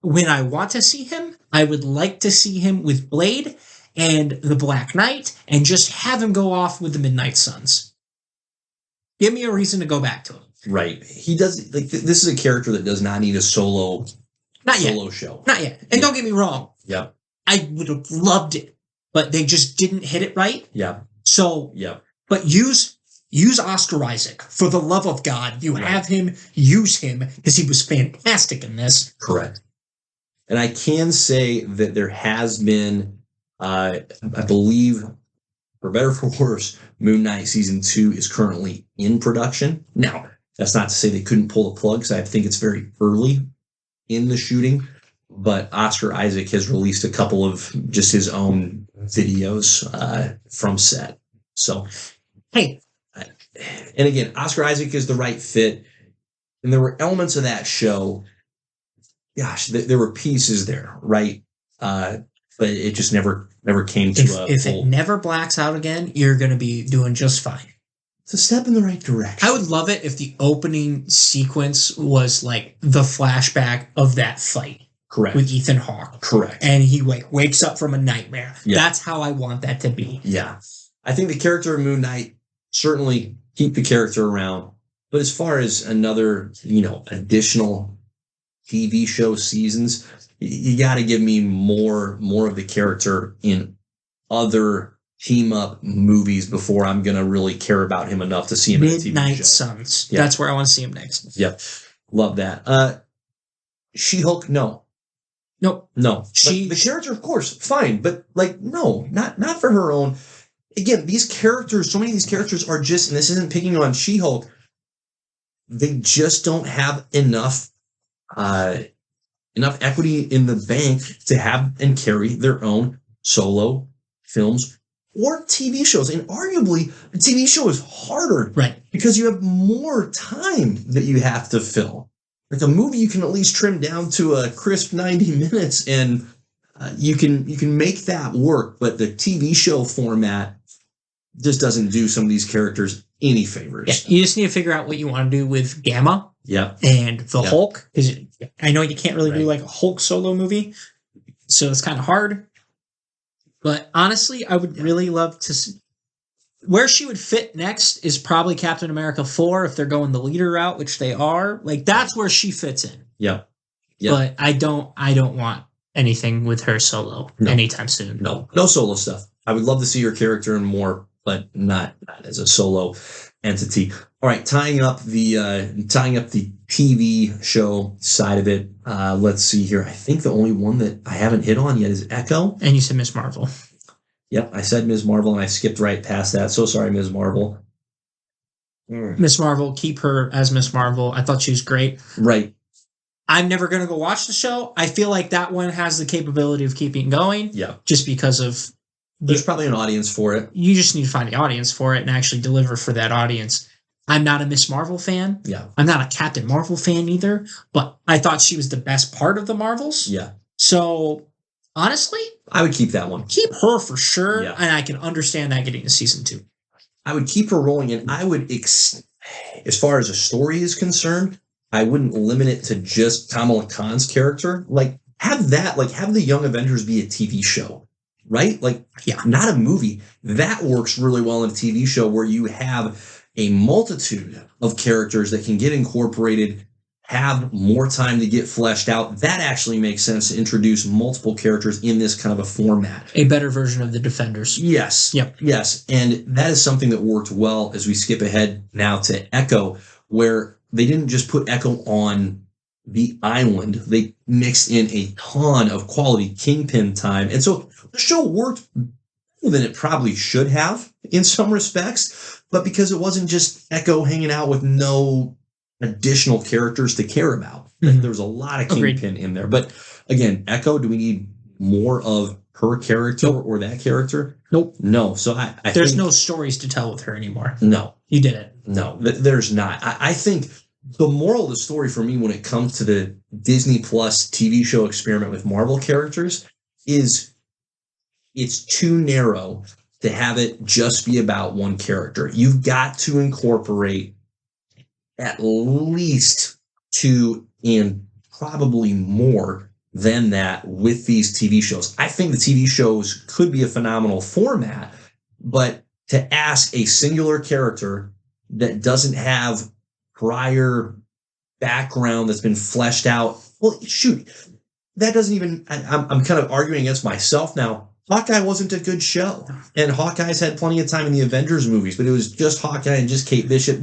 when I want to see him, I would like to see him with Blade and the Black Knight and just have him go off with the Midnight Suns. Give me a reason to go back to him. Right. He does, like, this is a character that does not need a solo show. Not yet. And don't get me wrong. Yeah. I would have loved it, but they just didn't hit it right. Yeah. So, but use Oscar Isaac. For the love of God, you have him, use him, because he was fantastic in this. Correct. And I can say that there has been, I believe, for better or for worse, Moon Knight Season 2 is currently in production. Now, that's not to say they couldn't pull the plug, because I think it's very early in the shooting. But Oscar Isaac has released a couple of just his own videos from set. So, hey, and again, Oscar Isaac is the right fit. And there were elements of that show. Gosh, there were pieces there, right? But it just never came to if it never blacks out again, you're going to be doing just fine. It's a step in the right direction. I would love it if the opening sequence was like the flashback of that fight. Correct. With Ethan Hawke. Correct. And he wakes up from a nightmare. Yeah. That's how I want that to be. Yeah. I think the character of Moon Knight, certainly keep the character around. But as far as another, additional TV show seasons, you got to give me more of the character in other team-up movies before I'm going to really care about him enough to see him in a TV show. Midnight Suns. Yep. That's where I want to see him next. Yep. Love that. She-Hulk, no. Nope. No. The character, of course, fine. But, no, not for her own. Again, these characters, so many of these characters are just, and this isn't picking on She-Hulk, they just don't have enough enough equity in the bank to have and carry their own solo films or TV shows. And arguably, a TV show is harder, right? Because you have more time that you have to fill. Like a movie, you can at least trim down to a crisp 90 minutes, and you can make that work. But the TV show format just doesn't do some of these characters any favors. Yeah, you just need to figure out what you want to do with Gamma. Yep. And the Hulk, because I know you can't really do like a Hulk solo movie, so it's kind of hard. But honestly, I would really love to see where she would fit next is probably Captain America 4 if they're going the leader route, which they are. Like that's where she fits in. Yeah. But I don't want anything with her solo anytime soon. No solo stuff. I would love to see her character in more, but not as a solo entity. All right, tying up the TV show side of it. Let's see here. I think the only one that I haven't hit on yet is Echo. And you said Miss Marvel. Yep, I said Ms. Marvel and I skipped right past that. So sorry, Ms. Marvel. Miss Marvel, keep her as Miss Marvel. I thought she was great. Right. I'm never going to go watch the show. I feel like that one has the capability of keeping going. Yeah. Just because of... There's probably an audience for it. You just need to find the audience for it and actually deliver for that audience. I'm not a Miss Marvel fan. Yeah. I'm not a Captain Marvel fan either, but I thought she was the best part of the Marvels. Yeah. So, honestly... I would keep that one. Keep her for sure, yeah. And I can understand that getting to season 2. I would keep her rolling, and I would, as far as a story is concerned, I wouldn't limit it to just Kamala Khan's character. Like, have the Young Avengers be a TV show, right? Like, not a movie. That works really well in a TV show where you have a multitude of characters that can get incorporated, have more time to get fleshed out. That actually makes sense to introduce multiple characters in this kind of a format. A better version of the Defenders. Yes. Yep. Yes. And that is something that worked well as we skip ahead now to Echo, where they didn't just put Echo on the island. They mixed in a ton of quality Kingpin time. And so the show worked better than it probably should have in some respects, but because it wasn't just Echo hanging out with no additional characters to care about. Mm-hmm. There was a lot of Kingpin in there. But again, Echo, do we need more of her character or that character? Nope. No. So I there's no stories to tell with her anymore. No. You did it. No, there's not. I think the moral of the story for me when it comes to the Disney Plus TV show experiment with Marvel characters is it's too narrow to have it just be about one character. You've got to incorporate at least 2 and probably more than that with these TV shows. I think the TV shows could be a phenomenal format, but to ask a singular character that doesn't have prior background that's been fleshed out, well, shoot, that doesn't even, I'm kind of arguing against myself now. Hawkeye wasn't a good show, and Hawkeye's had plenty of time in the Avengers movies, but it was just Hawkeye and just Kate Bishop.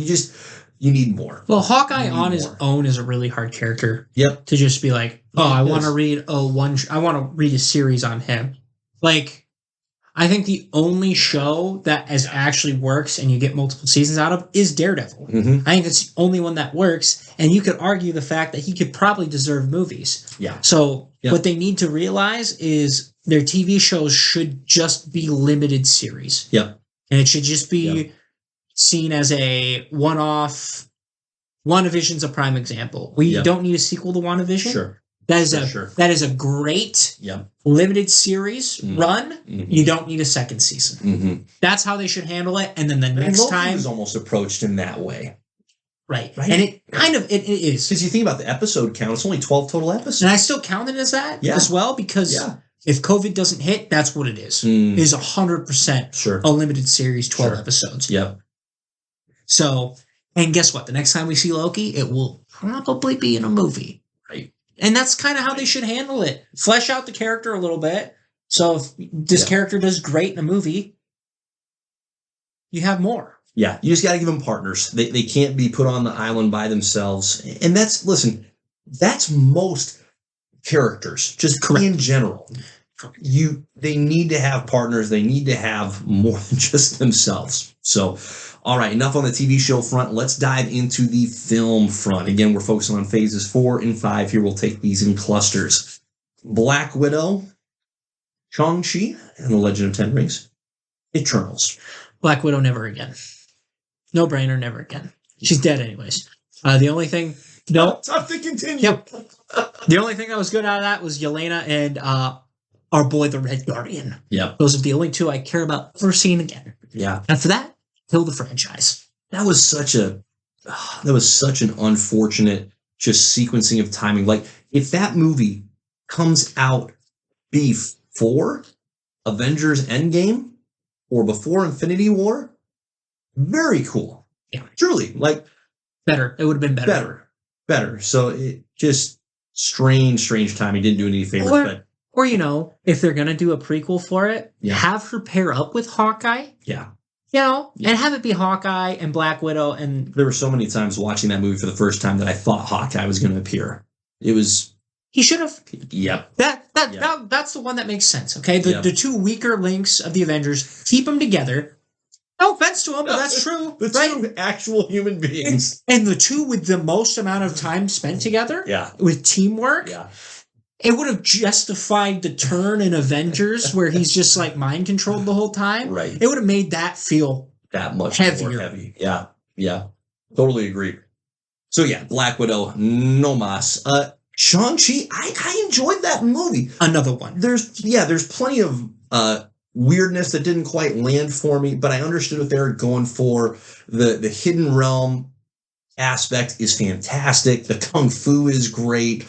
You need more. Well, Hawkeye on his own is a really hard character. Yep. To just be like, I want to read I want to read a series on him. Like, I think the only show that actually works and you get multiple seasons out of is Daredevil. Mm-hmm. I think it's the only one that works, and you could argue the fact that he could probably deserve movies. Yeah. So what they need to realize is their TV shows should just be limited series. Yep. And it should just be seen as a one-off. WandaVision's a prime example. We don't need a sequel to WandaVision. Sure. That is a great limited series run. Mm-hmm. You don't need a second season. Mm-hmm. That's how they should handle it. And then the next time is almost approached in that way. Right. And it kind of it is. Because you think about the episode count, it's only 12 total episodes. And I still count it as that as well, because if COVID doesn't hit, that's what it is. It is 100% a limited series, 12 episodes. Yep. So, and guess what? The next time we see Loki, it will probably be in a movie. Right. And that's kind of how they should handle it. Flesh out the character a little bit. So if this character does great in a movie, you have more. Yeah, you just got to give them partners. They can't be put on the island by themselves. And that's most characters, just in general. They need to have partners. They need to have more than just themselves. So, all right, enough on the TV show front. Let's dive into the film front. Again, we're focusing on phases 4 and 5 here. We'll take these in clusters. Black Widow, Shang-Chi and the Legend of Ten Rings, Eternals. Black Widow, never again. No brainer, never again. She's dead anyways. The only thing... No. Tough to continue. Yep. The only thing that was good out of that was Yelena and our boy, the Red Guardian. Yep. Those are the only two I care about ever seeing again. Yeah. And for that, kill the franchise. That was such an unfortunate just sequencing of timing. Like, if that movie comes out before Avengers Endgame or before Infinity War, very cool. Yeah. Truly, like, better. It would have been better. So it just strange timing. Didn't do any favors. Or, if they're going to do a prequel for it, have her pair up with Hawkeye. Yeah. And have it be Hawkeye and Black Widow. And there were so many times watching that movie for the first time that I thought Hawkeye was going to appear. He should have. Yep. That's the one that makes sense. Okay. The two weaker links of the Avengers, keep them together. No offense to them, but that's true. The two actual human beings. And the two with the most amount of time spent together. Yeah. With teamwork. Yeah. It would have justified the turn in Avengers where he's just like mind controlled the whole time. Right. It would have made that feel that much heavier. More heavy. Yeah. Yeah. Totally agree. So yeah, Black Widow, no mas. Shang-Chi, I enjoyed that movie. Another one. There's plenty of weirdness that didn't quite land for me, but I understood what they were going for. The hidden realm aspect is fantastic. The kung fu is great.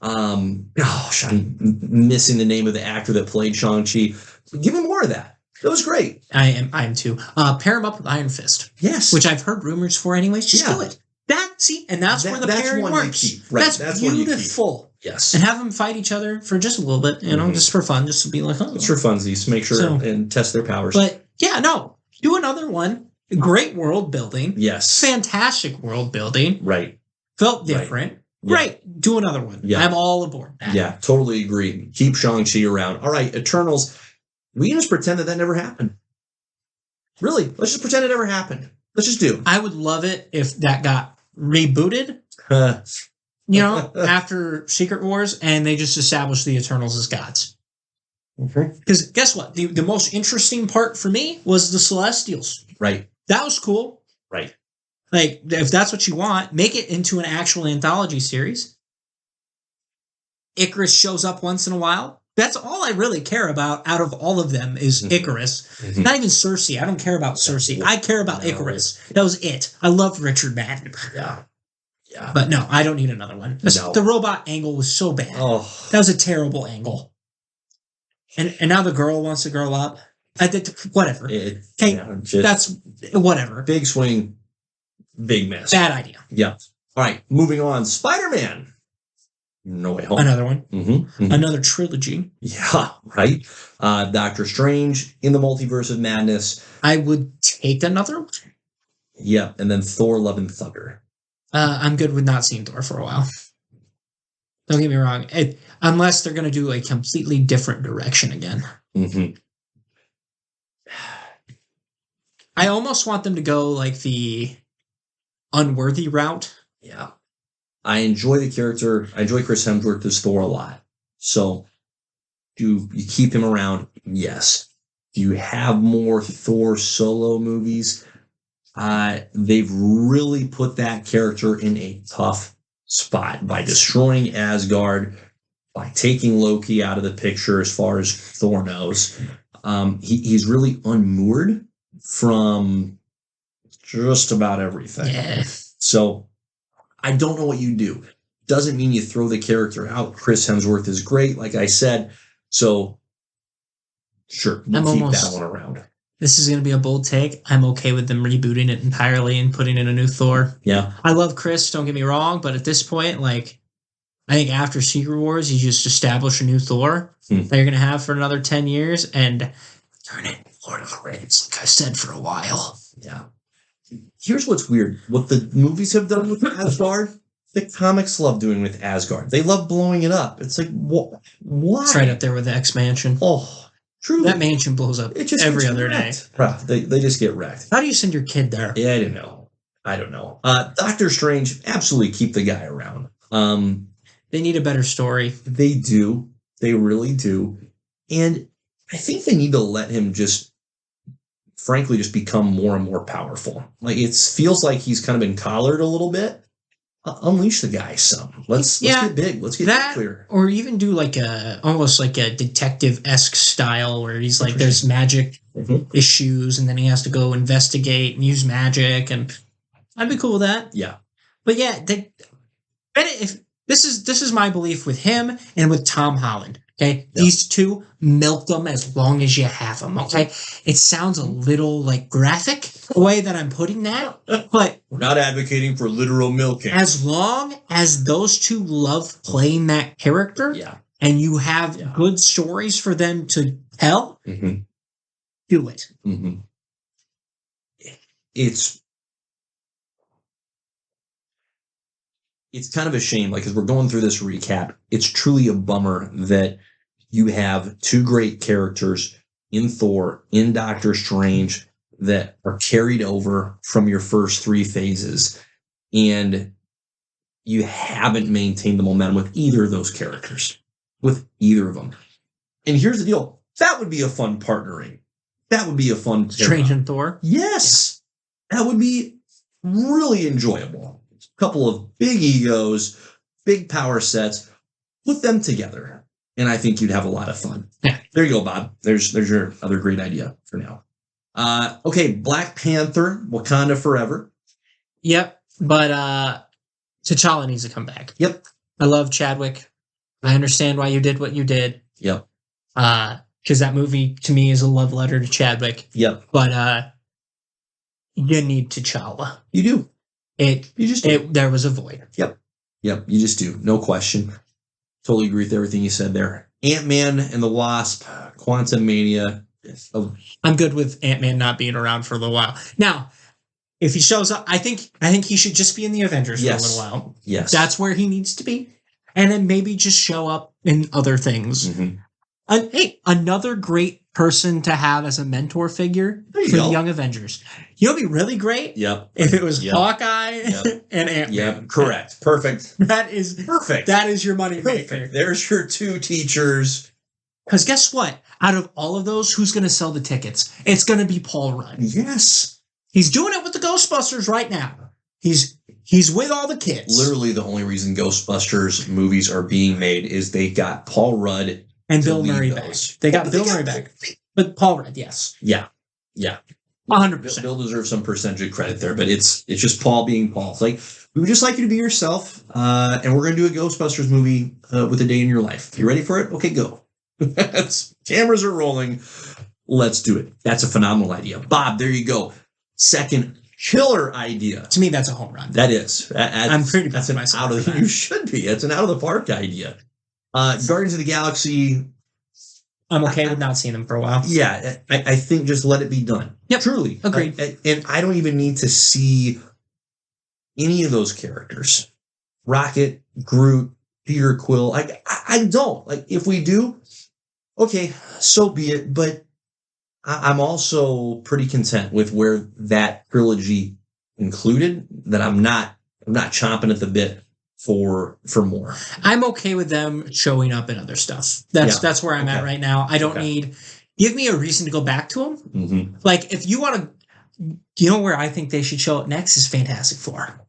I'm missing the name of the actor that played Shang-Chi. Give him more of that. That was great. I am too. Pair him up with Iron Fist. Yes. Which I've heard rumors for anyways. Just do it. That's where the pairing works. Right. That's beautiful. Yes. And have them fight each other for just a little bit, just for fun, just to be like, It's for funsies. Make sure and test their powers. But do another one. Great world building. Yes. Fantastic world building. Right. Felt different. Right. Great. Do another one. Yeah. I'm all aboard that. Yeah, totally agree. Keep Shang-Chi around. All right, Eternals. We can just pretend that never happened. Really, let's just pretend it never happened. Let's just do. I would love it if that got rebooted, after Secret Wars, and they just established the Eternals as gods. Because guess what? The most interesting part for me was the Celestials. Right. That was cool. Right. Like, if that's what you want, make it into an actual anthology series. Icarus shows up once in a while. That's all I really care about out of all of them is Icarus. Mm-hmm. Not even Cersei. I don't care about Cersei. I care about Icarus. That was it. I loved Richard Madden. Yeah. Yeah. But no, I don't need another one. No. The robot angle was so bad. Oh. That was a terrible angle. And now the girl wants to grow up. Whatever. That's whatever. Big swing. Big miss. Bad idea. Yeah. All right. Moving on. Spider-Man. No Way Home. Another one. Mm-hmm. Another trilogy. Yeah. Right. Doctor Strange in the Multiverse of Madness. I would take another one. Yeah. And then Thor, Love and Thunder. I'm good with not seeing Thor for a while. Don't get me wrong. Unless they're going to do a completely different direction again. Mm-hmm. I almost want them to go like the unworthy route. Yeah. I enjoy the character. I enjoy Chris Hemsworth as Thor a lot. So do you keep him around? Yes. Do you have more Thor solo movies? They've really put that character in a tough spot by destroying Asgard, by taking Loki out of the picture as far as Thor knows. He's really unmoored from just about everything. Yeah. So I don't know what you do. Doesn't mean you throw the character out. Chris Hemsworth is great, like I said. So sure, we'll keep that one around. This is going to be a bold take. I'm okay with them rebooting it entirely and putting in a new Thor. Yeah. I love Chris, don't get me wrong, but at this point, like, I think after Secret Wars, you just establish a new Thor that you're going to have for another 10 years and turn it Lord of the Rings, like I said for a while. Yeah. Here's what's weird. What the movies have done with Asgard the comics love doing with Asgard. They love blowing it up. It's like, why? It's right up there with the X Mansion. Oh, truly. That mansion blows up every other day. Bro, they just get wrecked. How do you send your kid there? Yeah, I don't know. Doctor Strange, absolutely keep the guy around. They need a better story. They do. They really do. And I think they need to let him just, frankly, just become more and more powerful. Like, it feels like he's kind of been collared a little bit. Unleash the guy some. Let's get big. Let's get that clear. Or even do like almost like a detective-esque style where he's like, there's magic issues, and then he has to go investigate and use magic, and I'd be cool with that. Yeah. But yeah, if this is my belief with him and with Tom Holland. Okay, these two, milk them as long as you have them. Okay, it sounds a little like graphic the way that I'm putting that, but we're not advocating for literal milking. As long as those two love playing that character, and you have good stories for them to tell, do it. It's kind of a shame, like, as we're going through this recap, it's truly a bummer that you have two great characters in Thor, in Doctor Strange, that are carried over from your first three phases, and you haven't maintained the momentum with either of those characters, with either of them. And here's the deal. That would be a fun partnering. That would be a fun Strange and Thor? Yes. Yeah. That would be really enjoyable. Couple of big egos, big power sets, put them together, and I think you'd have a lot of fun. Yeah. There you go, Bob. There's your other great idea for now. Okay, Black Panther, Wakanda Forever. Yep, but T'Challa needs to come back. Yep. I love Chadwick. I understand why you did what you did. Yep. Because that movie, to me, is a love letter to Chadwick. Yep. But you need T'Challa. You do. There was a void. Yep. You just do. No question. Totally agree with everything you said there. Ant-Man and the Wasp, Quantumania. I'm good with Ant-Man not being around for a little while. Now, if he shows up, I think he should just be in the Avengers for a little while. Yes. That's where he needs to be. And then maybe just show up in other things. Hey, another great person to have as a mentor figure for the Young Avengers. You know, it'd be really great. If it was Hawkeye and Ant-Man. Yep, correct. Perfect. That is perfect. That is your money maker. There's your two teachers. Because guess what? Out of all of those, who's going to sell the tickets? It's going to be Paul Rudd. Yes. He's doing it with the Ghostbusters right now. He's with all the kids. Literally, the only reason Ghostbusters movies are being made is they got Paul Rudd and Bill Murray back. They got Bill Murray back. But Paul Rudd, yes. Yeah. 100%. Bill deserves some percentage of credit there, but it's just Paul being Paul. It's like, we would just like you to be yourself, and we're going to do a Ghostbusters movie with a day in your life. You ready for it? Okay, go. Cameras are rolling. Let's do it. That's a phenomenal idea. Bob, there you go. Second killer idea. To me, that's a home run. That is. I'm pretty that's an out of you should be. It's an out of the park idea. Guardians of the Galaxy. I'm okay with not seeing them for a while. Yeah, I think just let it be done. Yep. Truly. Agreed. And I don't even need to see any of those characters. Rocket, Groot, Peter Quill. I don't. Like, if we do, okay, so be it. But I'm also pretty content with where that trilogy included, that I'm not chomping at the bit for more. I'm okay with them showing up in other stuff. That's where I'm at right now. I don't need, give me a reason to go back to them. Like, if you want to, you know where I think they should show up next is Fantastic Four.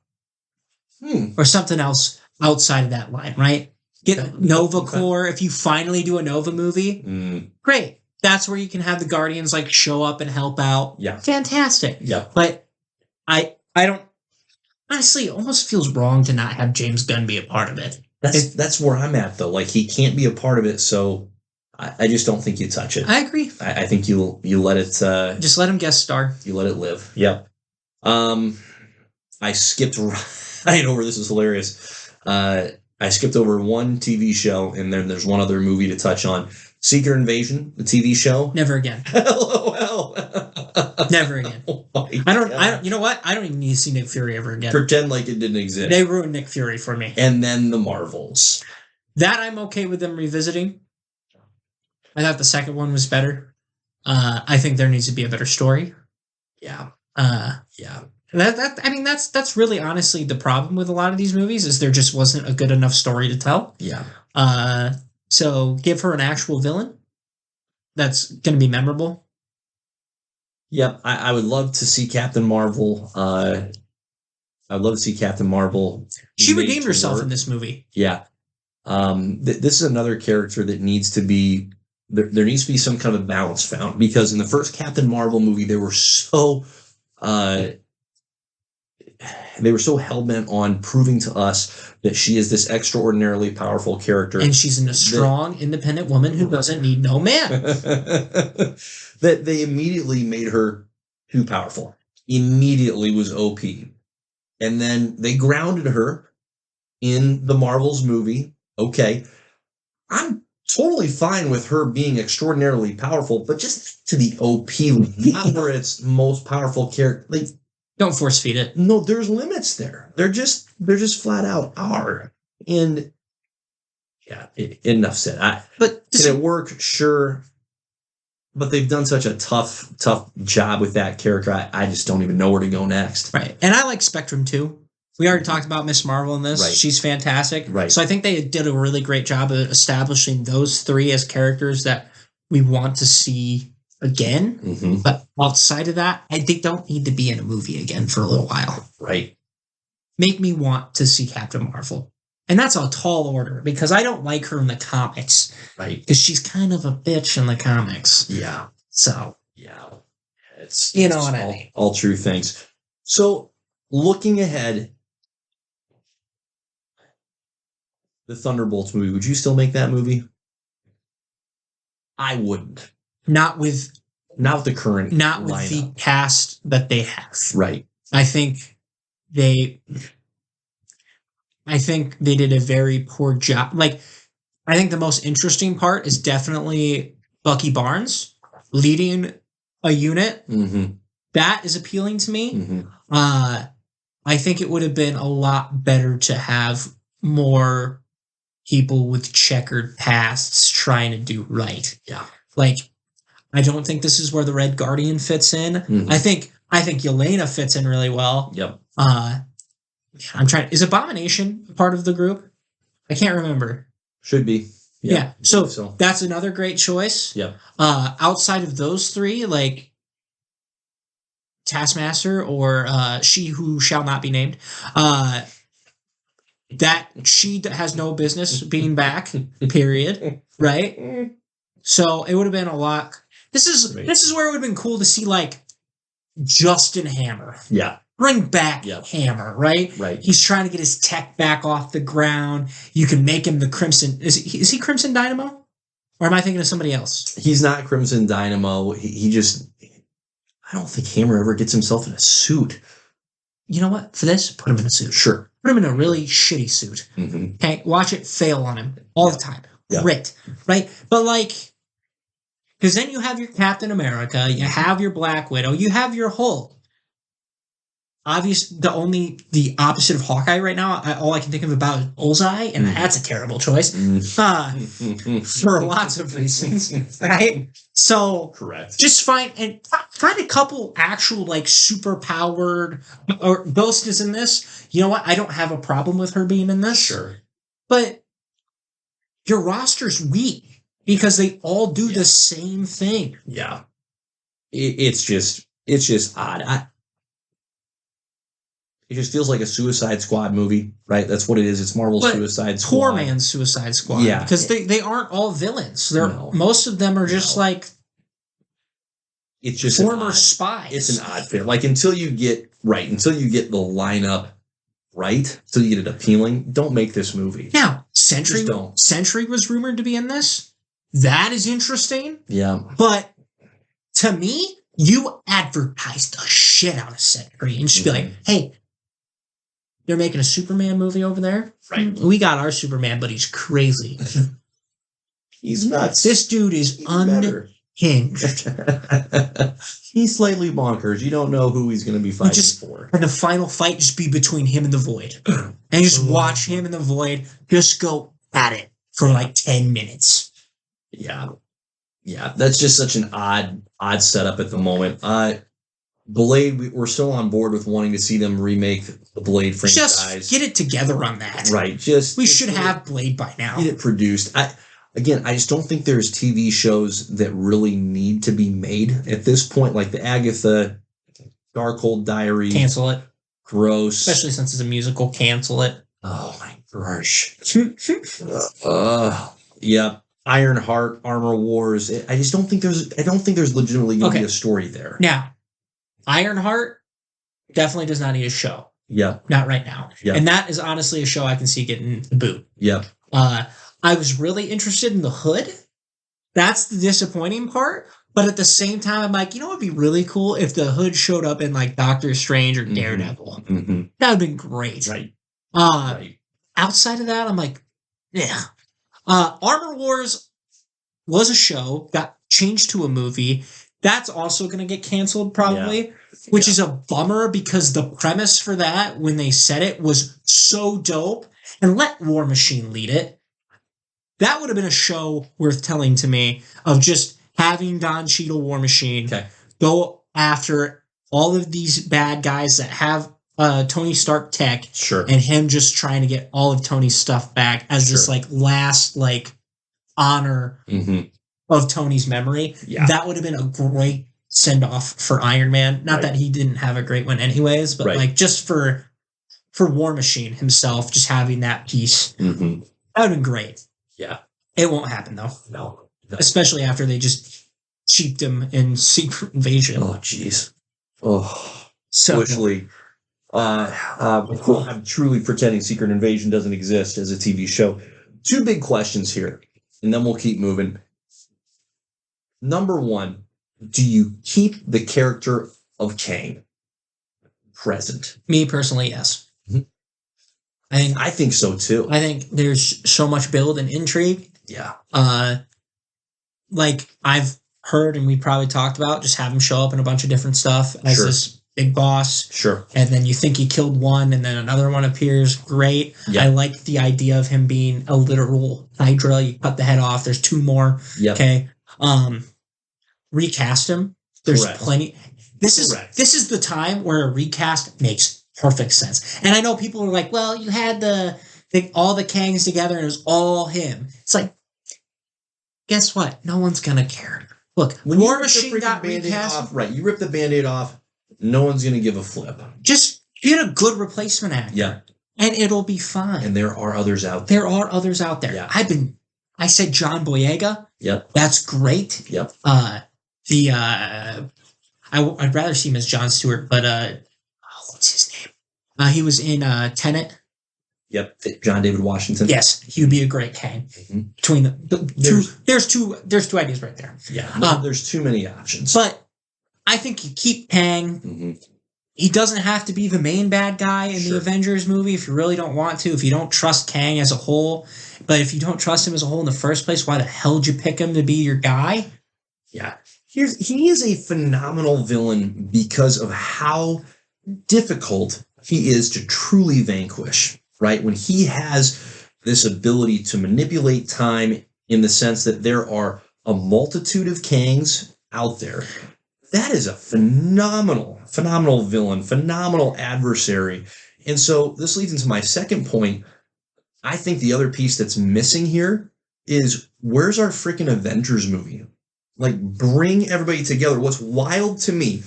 Or something else outside of that line, right? Get Nova Corps. If you finally do a Nova movie, great. That's where you can have the Guardians like show up and help out. Yeah. Fantastic. Yeah. But I don't, honestly, it almost feels wrong to not have James Gunn be a part of it. That's where I'm at, though. Like, he can't be a part of it, so I just don't think you touch it. I agree. I think you let it... just let him guest star. You let it live. Yep. I skipped right over... This is hilarious. I skipped over one TV show, and then there's one other movie to touch on. Secret Invasion, the TV show. Never again. LOL. Never again. Oh I don't. You know what? I don't even need to see Nick Fury ever again. Pretend like it didn't exist. They ruined Nick Fury for me. And then the Marvels. That I'm okay with them revisiting. I thought the second one was better. I think there needs to be a better story. Yeah. Yeah. I mean, that's really honestly the problem with a lot of these movies is there just wasn't a good enough story to tell. Yeah. So give her an actual villain that's going to be memorable. Yep. I would love to see Captain Marvel. I'd love to see Captain Marvel. She redeemed herself in this movie. Yeah. This is another character that needs to be there needs to be some kind of balance found, because in the first Captain Marvel movie they were so hell-bent on proving to us that she is this extraordinarily powerful character, and she's a strong, independent woman who doesn't need no man. That they immediately made her too powerful. Immediately was OP, and then they grounded her in the Marvels movie. Okay, I'm totally fine with her being extraordinarily powerful, but just to the OP, not where it's most powerful character. Like, don't force feed it. No, there's limits there. They're just flat out are. And yeah, enough said. But can it work? Sure. But they've done such a tough job with that character. I just don't even know where to go next. Right. And I like Spectrum too. We already talked about Miss Marvel in this. Right. She's fantastic. Right. So I think they did a really great job of establishing those three as characters that we want to see again. Mm-hmm. But outside of that, they don't need to be in a movie again for a little while. Right. Make me want to see Captain Marvel. And that's a tall order because I don't like her in the comics. Right. Because she's kind of a bitch in the comics. Yeah. So. Yeah. It's what I mean. All true things. So looking ahead, the Thunderbolts movie, would you still make that movie? I wouldn't. Not with the current Not with lineup. the cast that they have. Right. I think they did a very poor job. Like, I think the most interesting part is definitely Bucky Barnes leading a unit. Mm-hmm. That is appealing to me. Mm-hmm. I think it would have been a lot better to have more people with checkered pasts trying to do right. Yeah. Like, I don't think this is where the Red Guardian fits in. Mm-hmm. I think Yelena fits in really well. Yep. Is Abomination a part of the group? I can't remember. Should be. Yeah. So that's another great choice. Yep. Outside of those three, like Taskmaster or She Who Shall Not Be Named, that she has no business being back, period. Right? So it would have been a lot. This is where it would have been cool to see like Justin Hammer. Yeah. Bring back Hammer, right? Right. He's trying to get his tech back off the ground. You can make him the Crimson. Is he Crimson Dynamo? Or am I thinking of somebody else? He's not Crimson Dynamo. He just... I don't think Hammer ever gets himself in a suit. You know what? For this, put him in a suit. Sure. Put him in a really shitty suit. Mm-hmm. Okay? Watch it fail on him all the time. Yeah. Grit. Right? But like... Because then you have your Captain America, you have your Black Widow, you have your Hulk. Obviously, the opposite of Hawkeye right now, all I can think of about is Bullseye, and that's a terrible choice. For lots of reasons, right? So, correct. Just find a couple actual, like, super powered, or Ghost is in this. You know what? I don't have a problem with her being in this. Sure. But your roster's weak because they all do the same thing. Yeah. It's just odd. It just feels like a Suicide Squad movie, right? That's what it is. It's Marvel's Suicide Squad. Poor man's Suicide Squad. Yeah. Because they aren't all villains. Most of them are just like it's just former spies. It's an odd fit. Like until you get the lineup right, until you get it appealing, don't make this movie. Now, Sentry was rumored to be in this. That is interesting. Yeah. But to me, you advertise the shit out of Sentry and just be like, hey, they're making a Superman movie over there. Right. We got our Superman, but he's crazy. He's nuts. This dude is hinged. He's slightly bonkers. You don't know who he's going to be fighting for. And the final fight just be between him and the Void. And you just watch him and the Void just go at it for like 10 minutes. Yeah. Yeah, that's just such an odd setup at the moment. Blade, we're still on board with wanting to see them remake the Blade franchise. Just get it together on that. Right. We should have Blade by now. Get it produced. I just don't think there's TV shows that really need to be made at this point, like the Agatha, Darkhold Diary. Cancel it. Gross. Especially since it's a musical. Cancel it. Oh my gosh. Yeah. Ironheart, Armor Wars. I don't think there's legitimately going to be a story there. Now, Ironheart definitely does not need a show. Yeah. Not right now. Yeah. And that is honestly a show I can see getting the boot. Yeah. I was really interested in the Hood. That's the disappointing part. But at the same time, I'm like, it'd be really cool if the Hood showed up in like Doctor Strange or Daredevil. Mm-hmm. That would have been great. Right. Outside of that, I'm like, yeah. Armor Wars was a show, got changed to a movie. That's also going to get canceled probably, which is a bummer because the premise for that, when they said it, was so dope. And let War Machine lead it. That would have been a show worth telling to me of just having Don Cheadle War Machine go after all of these bad guys that have Tony Stark tech, and him just trying to get all of Tony's stuff back as this like last like honor of Tony's memory. Yeah. That would have been a great send off for Iron Man. Not that he didn't have a great one anyways, but like just for War Machine himself, just having that piece. That would have been great. Yeah. It won't happen though. No. Especially after they just cheaped him in Secret Invasion. Oh jeez. Oh. So Wishly. I'm truly pretending Secret Invasion doesn't exist as a TV show. Two big questions here, and then we'll keep moving. Number one, do you keep the character of Kang present? Me personally, yes. I think so too. I think there's so much build and intrigue. Yeah. Like I've heard and we probably talked about, just have him show up in a bunch of different stuff as this big boss. Sure. And then you think he killed one and then another one appears. Great. Yeah. I like the idea of him being a literal Hydra. You cut the head off. There's two more. Yep. Okay. Recast him. There's plenty. This is the time where a recast makes perfect sense. And I know people are like, well, you had all the Kangs together and it was all him. It's like, guess what? No one's going to care. Look, when War Machine got recast. You rip the Band-Aid off. No one's going to give a flip. Just get a good replacement actor. Yeah. And it'll be fine. And there are others out there. Yeah. I said John Boyega. Yep. That's great. Yep. I'd rather see him as Jon Stewart, but what's his name? He was in Tenet. Yep. John David Washington. Yes, he would be a great Kang. Between there's two ideas right there. Yeah. There's too many options. But I think you keep Kang. He doesn't have to be the main bad guy in the Avengers movie if you really don't want to, if you don't trust Kang as a whole. But if you don't trust him as a whole in the first place, why the hell did you pick him to be your guy? Yeah. He is a phenomenal villain because of how difficult he is to truly vanquish, right? When he has this ability to manipulate time in the sense that there are a multitude of Kangs out there. That is a phenomenal villain, phenomenal adversary. And so this leads into my second point. I think the other piece that's missing here is where's our freaking Avengers movie? Like, bring everybody together. What's wild to me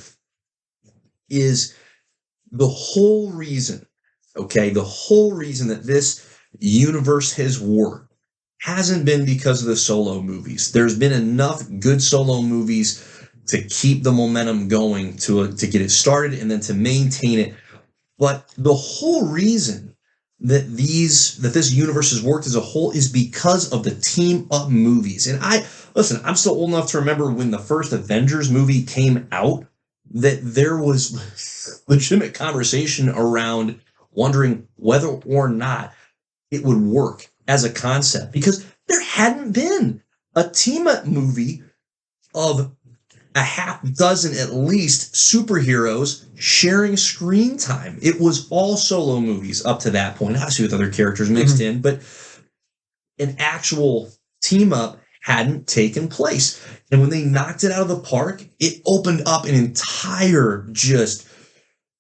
is the whole reason that this universe has worked hasn't been because of the solo movies. There's been enough good solo movies to keep the momentum going, to get it started and then to maintain it. But the whole reason that this universe has worked as a whole is because of the team up movies. And I'm still old enough to remember when the first Avengers movie came out, that there was legitimate conversation around wondering whether or not it would work as a concept, because there hadn't been a team up movie of a half dozen at least superheroes sharing screen time. It was all solo movies up to that point, obviously with other characters mixed in, but an actual team up hadn't taken place. And when they knocked it out of the park, it opened up an entire just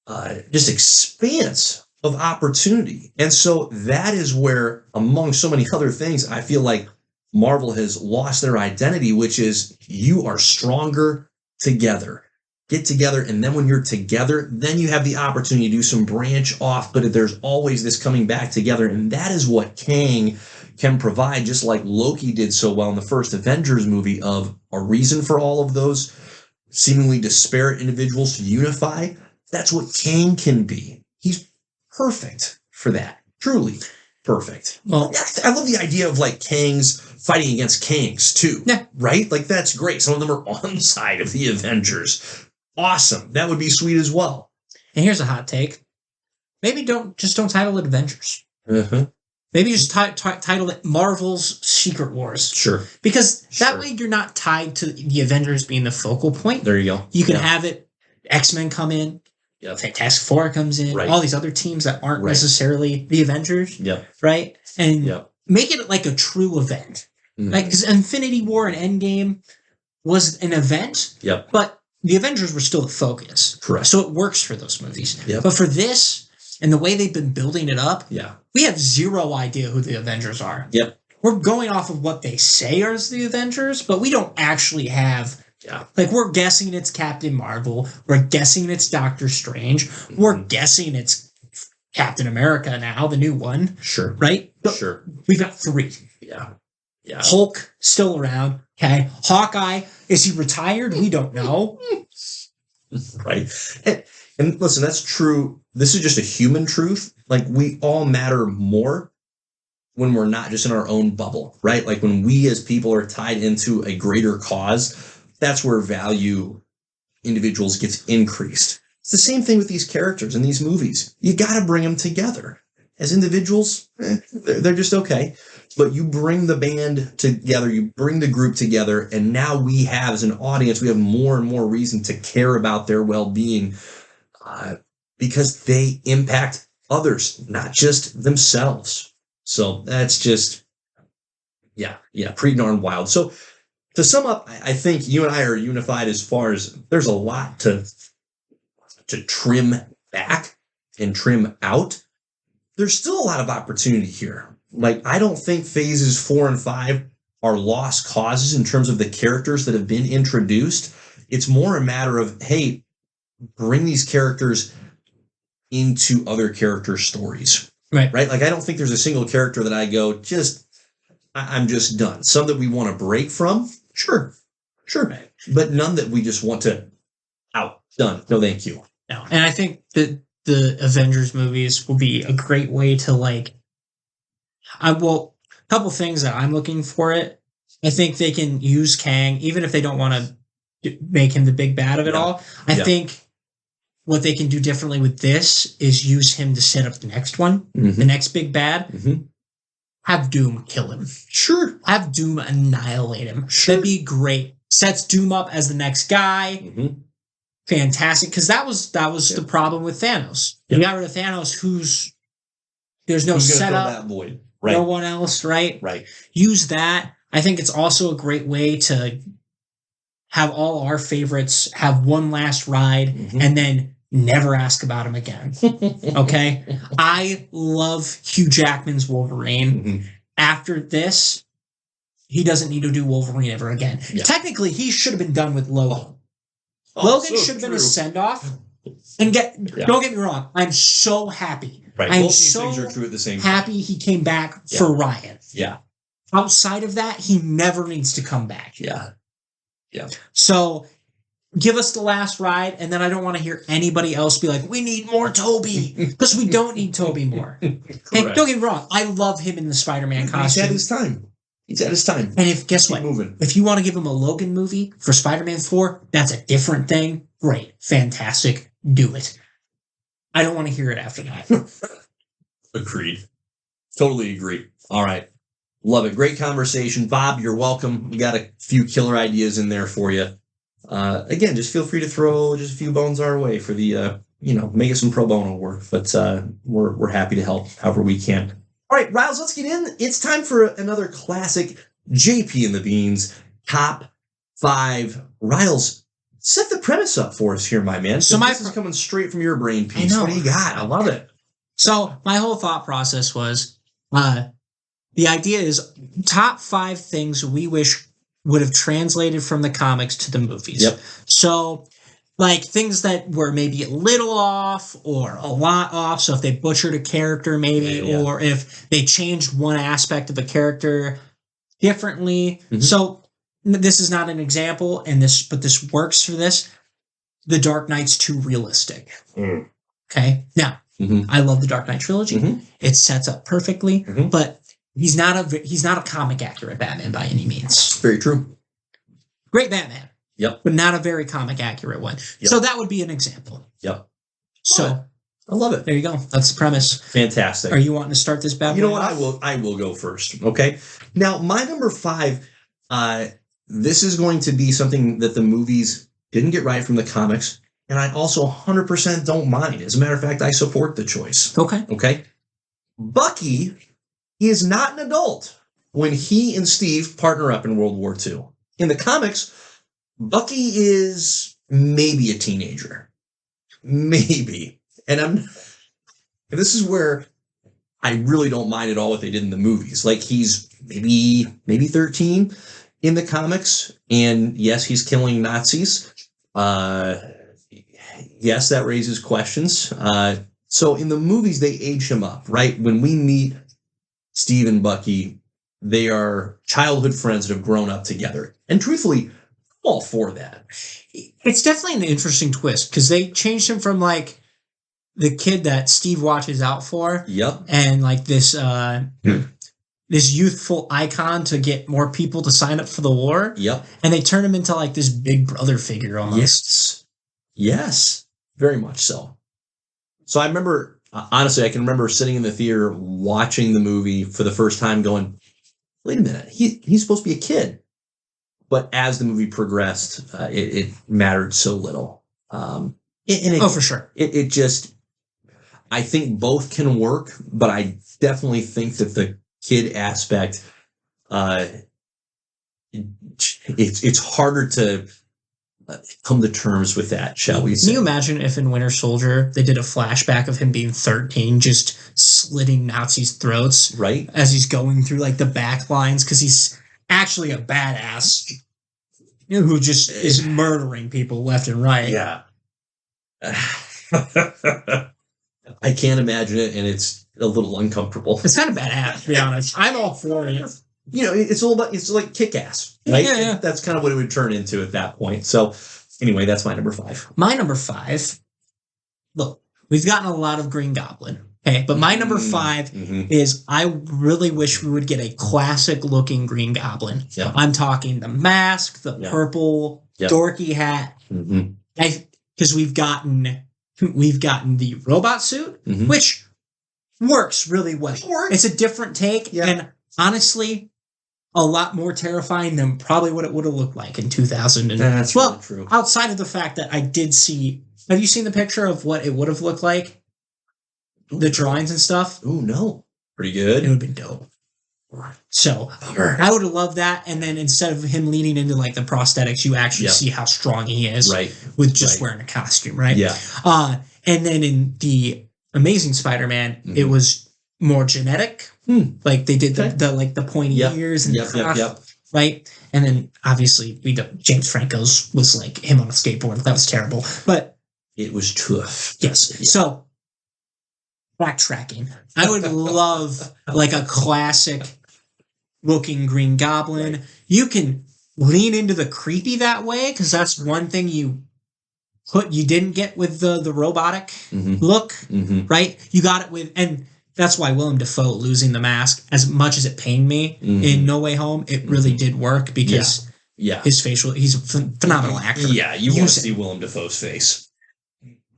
expanse of opportunity. And so that is where, among so many other things, I feel like Marvel has lost their identity, which is you are stronger together. Get together, and then when you're together, then you have the opportunity to do some branch off, but there's always this coming back together, and that is what Kang can provide, just like Loki did so well in the first Avengers movie, of a reason for all of those seemingly disparate individuals to unify. That's what Kang can be. He's perfect for that. Truly perfect. Well, I love the idea of like Kangs fighting against Kangs too. Yeah. Right? Like that's great. Some of them are on the side of the Avengers. Awesome. That would be sweet as well. And here's a hot take. Maybe don't title it Avengers. Maybe just title it Marvel's Secret Wars. Sure. Because that way you're not tied to the Avengers being the focal point. There you go. You can have it, X-Men come in, Fantastic Four comes in, all these other teams that aren't necessarily the Avengers. Right? And make it like a true event. Like, because Infinity War and Endgame was an event, but the Avengers were still the focus. Correct. So it works for those movies. But for this, and the way they've been building it up, we have zero idea who the Avengers are. We're going off of what they say are the Avengers, but we don't actually have... Like, we're guessing it's Captain Marvel. We're guessing it's Doctor Strange. We're guessing it's Captain America now, the new one. Sure. Right? Sure. We've got 3. Hulk, still around. Okay. Hawkeye, is he retired? We don't know. Right. And listen, that's true. This is just a human truth. Like, we all matter more when we're not just in our own bubble, right? Like, when we as people are tied into a greater cause, that's where value individuals gets increased. It's the same thing with these characters in these movies. You got to bring them together. As individuals, they're just okay. But you bring the band together, you bring the group together, and now we have, as an audience, we have more and more reason to care about their well-being because they impact others, not just themselves. So that's just, pretty darn wild. So to sum up, I think you and I are unified as far as there's a lot to trim back and trim out. There's still a lot of opportunity here. Like, I don't think phases 4 and 5 are lost causes in terms of the characters that have been introduced. It's more a matter of, hey, bring these characters into other character stories. Right? Like, I don't think there's a single character that I go, I'm just done. Some that we want to break from, sure. But none that we just want to out. Done. No, thank you. No. And I think that the Avengers movies will be a great way to, like, a couple things that I'm looking for it. I think they can use Kang, even if they don't want to make him the big bad of it all. I think what they can do differently with this is use him to set up the next one, the next big bad. Have Doom kill him. Sure. Have Doom annihilate him. Sure. That'd be great. Sets Doom up as the next guy. Fantastic. Because that was the problem with Thanos. You got rid of Thanos, there's no setup. That void. Right. No one else, right? Right. Use that. I think it's also a great way to have all our favorites have one last ride and then never ask about him again. Okay? I love Hugh Jackman's Wolverine. After this, he doesn't need to do Wolverine ever again. Technically, he should have been done with Logan. Logan should have been a send-off. And don't get me wrong, I'm so happy. Right. I'm Both these so things are true at the same happy time. he came back for Ryan. Yeah. Outside of that, he never needs to come back. Yeah. So give us the last ride, and then I don't want to hear anybody else be like, we need more Toby, because we don't need Toby more. Hey, don't get me wrong, I love him in the Spider-Man costume. He's at his time. And guess what? If you want to give him a Logan movie for Spider-Man 4, that's a different thing. Great. Fantastic. Do it. I don't want to hear it after that. Agreed. Totally agree. All right. Love it. Great conversation. Bob, you're welcome. We got a few killer ideas in there for you. Again, just feel free to throw just a few bones our way for the, make it some pro bono work. But we're happy to help however we can. All right, Riles, let's get in. It's time for another classic JP and the Beans top 5. Riles, set the premise up for us here, my man. So this is coming straight from your brain piece. What do you got? I love it. So my whole thought process was, the idea is top 5 things we wish would have translated from the comics to the movies. Yep. So, like, things that were maybe a little off or a lot off. So if they butchered a character maybe, or if they changed one aspect of a character differently. Mm-hmm. So this is not an example, but this works for this. The Dark Knight's too realistic. Mm. Okay? Now, I love the Dark Knight trilogy. Mm-hmm. It sets up perfectly, but he's not a comic accurate Batman by any means. Very true. Great Batman. Yep. But not a very comic accurate one. Yep. So that would be an example. Yep. So I love it. There you go. That's the premise. Fantastic. Are you wanting to start this bad boy? You know what? I will go first. Okay. Now, my number 5, this is going to be something that the movies didn't get right from the comics, and I also 100% don't mind. As a matter of fact, I support the choice. Okay. Okay. Bucky is not an adult when he and Steve partner up in World War II. In the comics, Bucky is maybe a teenager. Maybe. And this is where I really don't mind at all what they did in the movies. Like, he's maybe 13 in the comics. And yes, he's killing Nazis. Yes, that raises questions. So in the movies, they age him up, right? When we meet Steve and Bucky, they are childhood friends that have grown up together. And truthfully, I'm all for that. It's definitely an interesting twist because they changed him from like the kid that Steve watches out for. Yep. And like this this youthful icon to get more people to sign up for the war. Yep. And they turn him into like this big brother figure almost. Yes. Very much so. So I remember, honestly, I can remember sitting in the theater watching the movie for the first time going, wait a minute, he's supposed to be a kid. But as the movie progressed, it mattered so little. For sure. It just, I think both can work, but I definitely think that the kid aspect, it's harder to come to terms with that, shall we say. Can you imagine if in Winter Soldier they did a flashback of him being 13, just slitting Nazis' throats, right, as he's going through like the back lines, because he's actually a badass, who just is murdering people left and right. Yeah. I can't imagine it, and it's a little uncomfortable. It's kind of badass, to be honest. I'm all for it. It's like Kick-Ass, right? Yeah. That's kind of what it would turn into at that point. So anyway, that's my number 5. My number 5, look, we've gotten a lot of Green Goblin. Okay, but my number 5 is I really wish we would get a classic looking Green Goblin. Yep. I'm talking the mask, the purple dorky hat. Because we've gotten the robot suit, which works really well. It's a different take, and honestly, a lot more terrifying than probably what it would have looked like in 2000. That's really true. Outside of the fact that I did see, have you seen the picture of what it would have looked like? The drawings and stuff? Oh, no. Pretty good. It would have been dope. So, I would have loved that. And then instead of him leaning into like the prosthetics, you actually see how strong he is with just wearing a costume, right? Yeah. And then in the Amazing Spider-Man, it was more genetic. Like they did the pointy ears and right? And then obviously James Franco's was like him on a skateboard. That was terrible. But it was tough. Yes. Yeah. So backtracking. I would love like a classic looking Green Goblin. Right. You can lean into the creepy that way, because that's one thing you didn't get with the robotic look, right? You got it with, and that's why Willem Dafoe losing the mask, as much as it pained me in No Way Home, it really did work, because his facial, he's a phenomenal actor. Yeah, you want to see Willem Dafoe's face.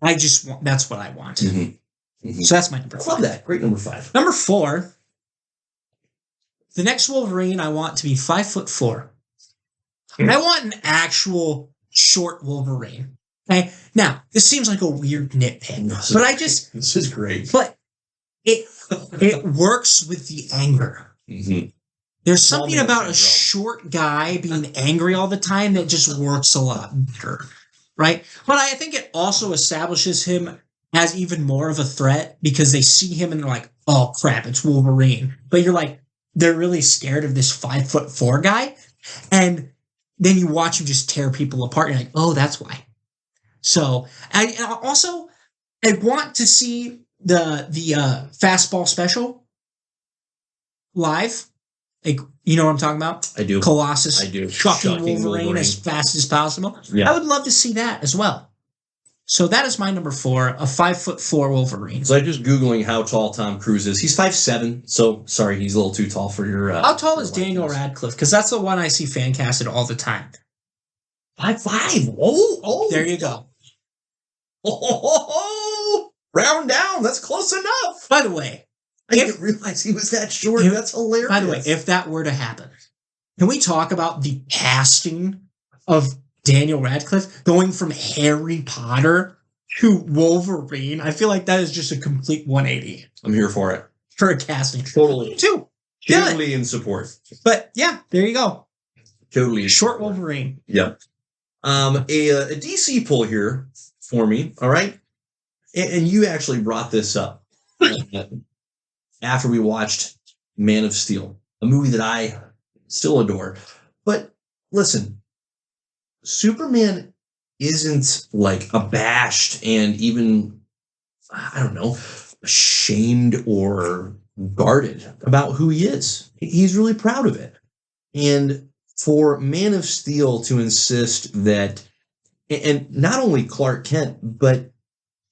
That's what I want. So that's my number 5. Love that. Great number 5. Number 4, the next Wolverine I want to be 5'4". I want an actual short Wolverine. Okay. Now, this seems like a weird nitpick, but this is great. But it works with the anger. Mm-hmm. There's something about a short guy being angry all the time that just works a lot better, right? But I think it also establishes him as even more of a threat because they see him and they're like, oh crap, it's Wolverine. But you're like, they're really scared of this 5'4" guy. And then you watch him just tear people apart. And you're like, oh, that's why. So I want to see the fastball special live. Like, you know what I'm talking about? I do. Colossus. I do. Chucking Wolverine as fast as possible. Yeah. I would love to see that as well. So that is my number 4, a 5'4" Wolverine. So I'm just Googling how tall Tom Cruise is. He's 5'7". So sorry, he's a little too tall for your. How tall is Daniel Radcliffe? Because that's the one I see fan casted all the time. 5'5". Oh, there you go. Oh, round down. That's close enough. By the way, I didn't realize he was that short. That's hilarious. By the way, if that were to happen, can we talk about the casting of Daniel Radcliffe going from Harry Potter to Wolverine? I feel like that is just a complete 180. I'm here for it. For a casting. Totally. Totally in support. But yeah, there you go. Totally. Short Wolverine. Yep. A DC pull here for me. All right. And you actually brought this up after we watched Man of Steel, a movie that I still adore. But listen, Superman isn't like abashed and even, I don't know, ashamed or guarded about who he is. He's really proud of it. And for Man of Steel to insist that, and not only Clark Kent, but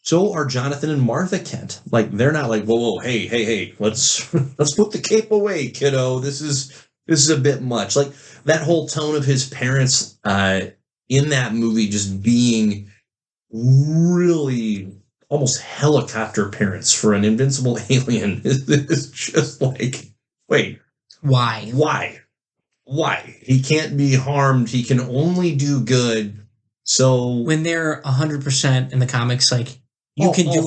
so are Jonathan and Martha Kent. Like, they're not like, whoa, hey, let's put the cape away, kiddo. This is a bit much. Like, that whole tone of his parents in that movie just being really almost helicopter parents for an invincible alien is just like, wait. Why? He can't be harmed. He can only do good. So when they're 100% in the comics, like, you can do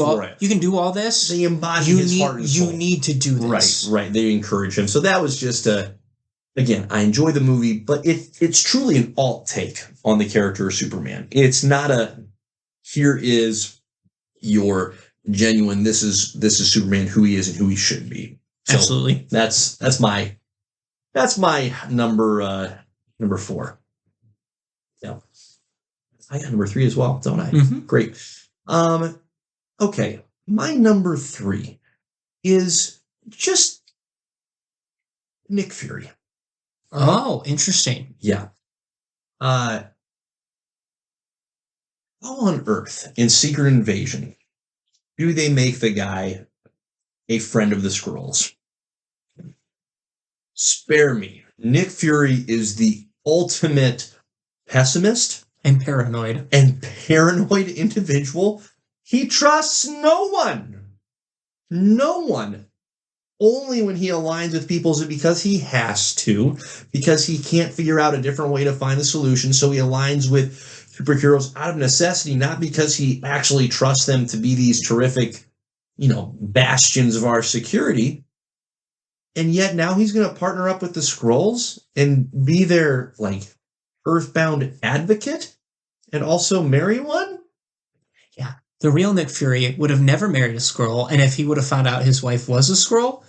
all this. They embody his heart and soul. You need to do this. Right. They encourage him. So that was just again, I enjoy the movie, but it's truly an alt take on the character of Superman. It's not here is your genuine, this is Superman, who he is and who he should be. So absolutely. That's my number 4. Yeah. I got number 3 as well, don't I? Mm-hmm. Great. Okay. My number 3 is just Nick Fury. Oh, interesting. Yeah. How on earth in Secret Invasion do they make the guy a friend of the Skrulls? Spare me. Nick Fury is the ultimate pessimist and paranoid individual. He trusts no one. Only when he aligns with people is it because he has to, because he can't figure out a different way to find a solution. So he aligns with superheroes out of necessity, not because he actually trusts them to be these terrific, bastions of our security. And yet now he's going to partner up with the Skrulls and be their, earthbound advocate and also marry one? Yeah. The real Nick Fury would have never married a Skrull, and if he would have found out his wife was a Skrull,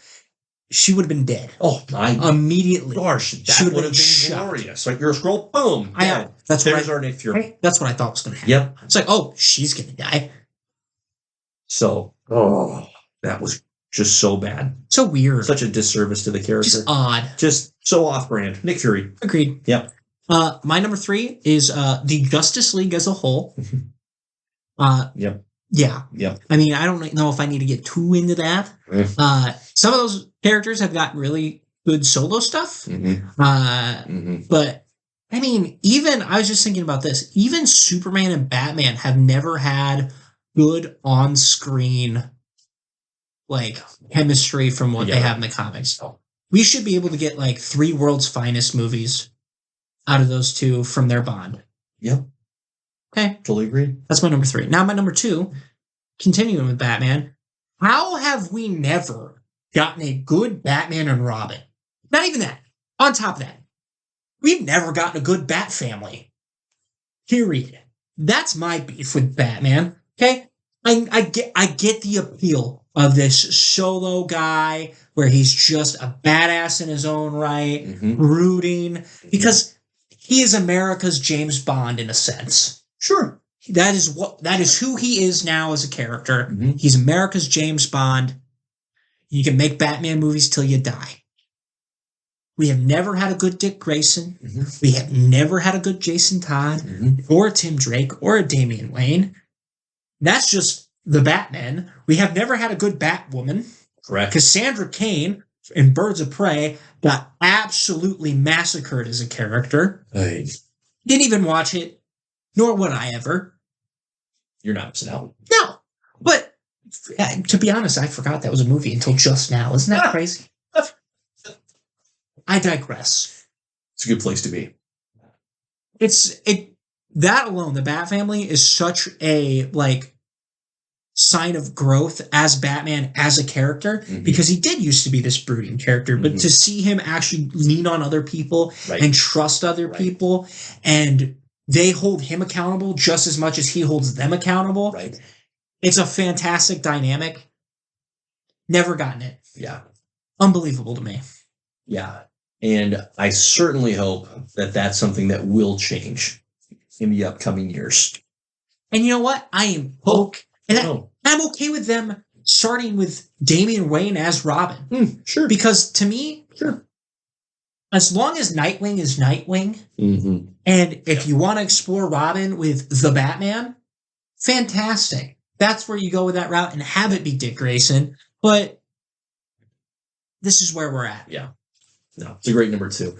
she would have been dead. Oh, my immediately. Gosh, that would have been glorious. Like, you're a Skrull, boom, dead. There's our Nick Fury. That's what I thought was going to happen. Yep. It's like, oh, she's going to die. So, that was just so bad. So weird. Such a disservice to the character. Just odd. Just so off-brand. Nick Fury. Agreed. Yep. My number 3 is the Justice League as a whole. Yep. Yeah. Yep. I mean, I don't know if I need to get too into that. Some of those characters have got really good solo stuff. But, I mean, I was just thinking about this. Even Superman and Batman have never had good on-screen, chemistry from what they have in the comics. We should be able to get like 3 world's finest movies out of those two from their bond. Yep. Okay. Totally agree. That's my number 3. Now my number 2, continuing with Batman. How have we never gotten a good Batman and Robin? Not even that. On top of that, we've never gotten a good Bat family. Period. That's my beef with Batman. Okay? I get the appeal of this solo guy where he's just a badass in his own right, brooding, because he is America's James Bond in a sense. Sure. That is who he is now as a character. He's America's James Bond. You can make Batman movies till you die. We have never had a good Dick Grayson. We have never had a good Jason Todd or a Tim Drake or a Damian Wayne. That's just the Batman. We have never had a good Batwoman. Correct. Cassandra Cain in Birds of Prey got absolutely massacred as a character. Hey. Didn't even watch it, nor would I ever. You're not missing out. No. But to be honest, I forgot that was a movie until just now. Isn't that crazy? I digress. It's a good place to be. That alone, the Bat family is such a sign of growth as Batman as a character, because he did used to be this brooding character, but to see him actually lean on other people and trust other people, and they hold him accountable just as much as he holds them accountable. Right. It's a fantastic dynamic. Never gotten it. Yeah. Unbelievable to me. Yeah. And I certainly hope that that's something that will change in the upcoming years. And you know what? I am I'm okay with them starting with Damian Wayne as Robin. Sure. Because to me, as long as Nightwing is Nightwing, and if you want to explore Robin with the Batman, fantastic. That's where you go with that route and have it be Dick Grayson. But this is where we're at. Yeah. No, it's a great number 2.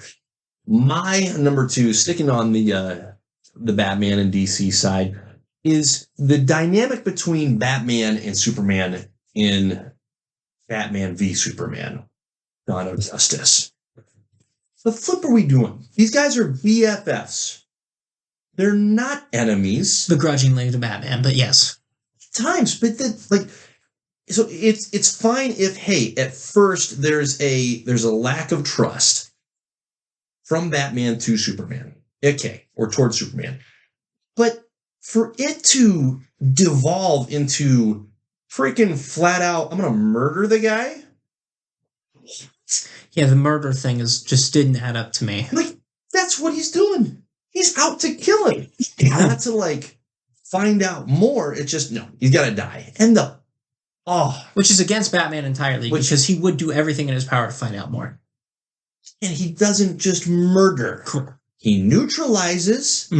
My number 2, sticking on the Batman and DC side, is the dynamic between Batman and Superman in Batman v Superman: Dawn of Justice. The flip are we doing? These guys are BFFs. They're not enemies. Begrudgingly to Batman, but yes. Times, but so it's fine if, hey, at first there's a lack of trust from Batman to Superman. Okay, or towards Superman. But for it to devolve into freaking flat out, I'm going to murder the guy? Yeah, the murder thing just didn't add up to me. That's what he's doing. He's out to kill him. Not to, find out more. It's just, no, he's got to die. And which is against Batman entirely, because he would do everything in his power to find out more. And he doesn't just murder. Cool. He neutralizes,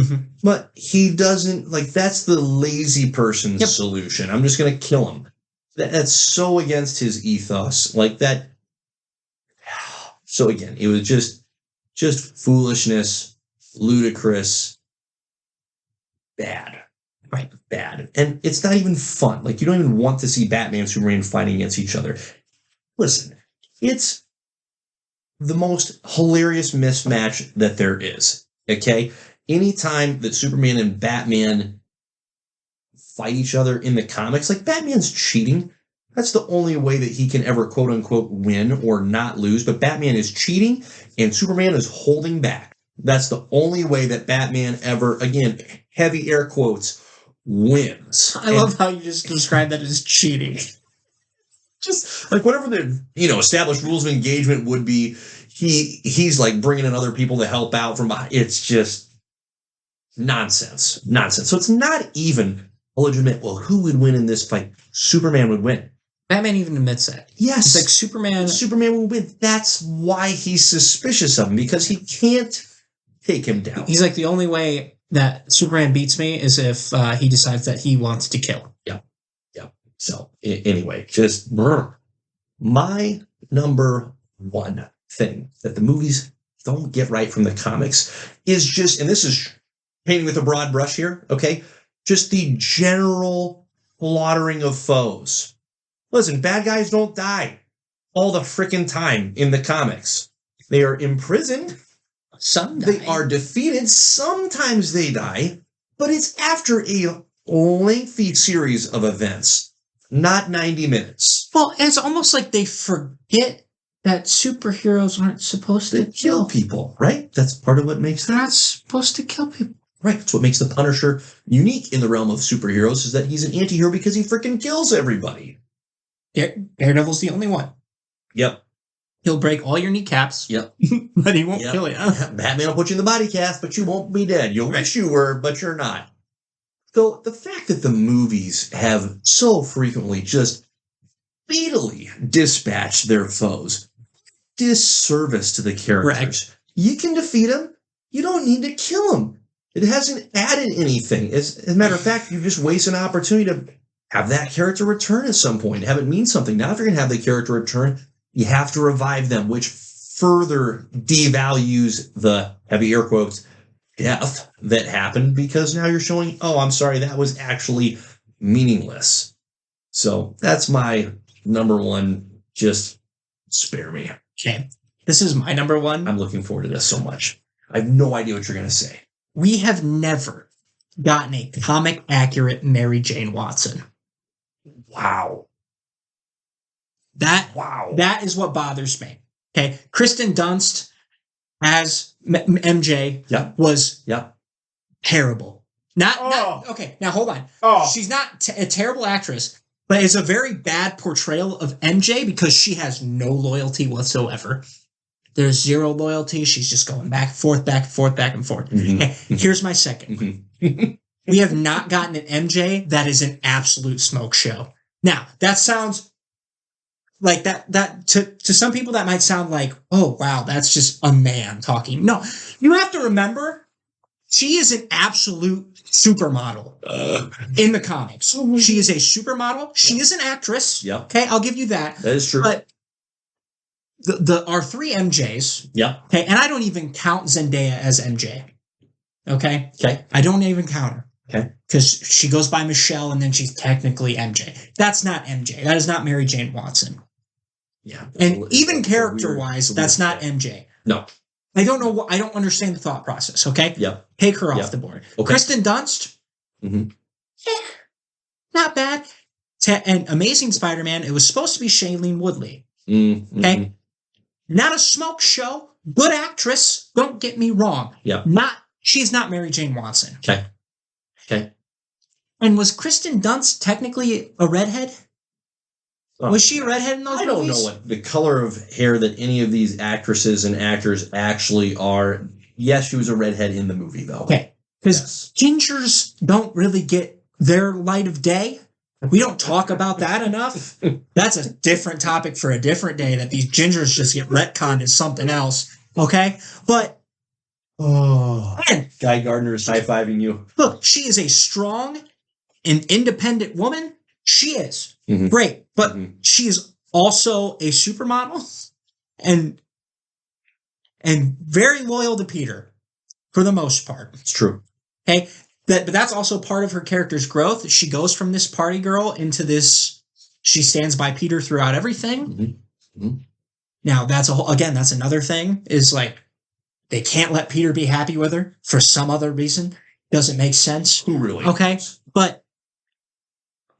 but he doesn't, that's the lazy person's solution. I'm just going to kill him. That's so against his ethos. That. So again, it was just foolishness, ludicrous, bad. Right, bad. And it's not even fun. You don't even want to see Batman and Superman fighting against each other. Listen, it's the most hilarious mismatch that there is. Okay? Anytime that Superman and Batman fight each other in the comics, Batman's cheating. That's the only way that he can ever, quote unquote, win or not lose. But Batman is cheating and Superman is holding back. That's the only way that Batman ever, again, heavy air quotes, wins. I love how you just described that as cheating. Just whatever the established rules of engagement would be, he's bringing in other people to help out from behind. It's just nonsense. So it's not even a legitimate, well, who would win in this fight? Superman would win. Batman even admits that. Yes. It's Superman will win. That's why he's suspicious of him, because he can't take him down. He's the only way that Superman beats me is if he decides that he wants to kill. Yeah. So anyway, just my number 1 thing that the movies don't get right from the comics is just, and this is painting with a broad brush here, okay? Just the general slaughtering of foes. Listen, bad guys don't die. all the freaking time in the comics. They are imprisoned. Some die. They are defeated. Sometimes they die, but it's after a lengthy series of events, not 90 minutes. Well, it's almost like they forget that superheroes aren't supposed to kill people, right? That's part of what makes them. They're not supposed to kill people. Right. That's what makes the Punisher unique in the realm of superheroes, is that he's an anti-hero because he freaking kills everybody. Daredevil's the only one. Yep. He'll break all your kneecaps. Yep. But he won't kill you. Batman will put you in the body cast, but you won't be dead. You'll wish you were, but you're not. So the fact that the movies have so frequently just fatally dispatched their foes, disservice to the characters. Right. You can defeat them. You don't need to kill them. It hasn't added anything. As a matter of fact, you just waste an opportunity to have that character return at some point, have it mean something. Now, if you're going to have the character return, you have to revive them, which further devalues the, heavy air quotes, death that happened, because now you're showing, oh, I'm sorry, that was actually meaningless. So that's my number one. Just spare me. Okay. This is my number one. I'm looking forward to this so much. I have no idea what you're going to say. We have never gotten a comic accurate Mary Jane Watson. Wow. That is what bothers me. Okay. Kristen Dunst as MJ was terrible. Not okay. Now hold on. She's not a terrible actress, but it's a very bad portrayal of MJ because she has no loyalty whatsoever. There's zero loyalty. She's just going back and forth, back and forth, back and forth. Mm-hmm. Okay, here's my second. Mm-hmm. We have not gotten an MJ that is an absolute smoke show. Now, that sounds like that to some people that might sound like, oh, wow, that's just a man talking. No, you have to remember, she is an absolute supermodel in the comics. She is a supermodel. She is an actress. Yeah. Okay, I'll give you that. That is true. But our three MJs. Yeah. Okay. And I don't even count Zendaya as MJ. Okay. Okay. I don't even count her. Okay. Because she goes by Michelle and then she's technically MJ. That's not MJ. That is not Mary Jane Watson. Yeah. And even character-wise, that's not MJ. No. I don't know. I don't understand the thought process. Okay. Yeah. Take her off the board. Okay. Kristen Dunst. Mm-hmm. Not bad. And Amazing Spider-Man. It was supposed to be Shailene Woodley. Mm-hmm. Okay. Not a smoke show. Good actress. Don't get me wrong. Yeah. She's not Mary Jane Watson. Okay. Okay. And was Kristen Dunst technically a redhead? Was she a redhead in those movies? I don't know what the color of hair that any of these actresses and actors actually are. Yes, she was a redhead in the movie, though. Okay. Because gingers don't really get their light of day. We don't talk about that enough. That's a different topic for a different day, that these gingers just get retconned as something else. Okay? But, man, Guy Gardner is high-fiving you. Look, she is a strong and independent woman. She is. Mm-hmm. Great. But she is also a supermodel and very loyal to Peter for the most part. It's true. Okay? But that's also part of her character's growth. She goes from this party girl into this, she stands by Peter throughout everything. Mm-hmm. Mm-hmm. Now, that's another thing, is like, they can't let Peter be happy with her for some other reason. Doesn't make sense. Who really? Okay. But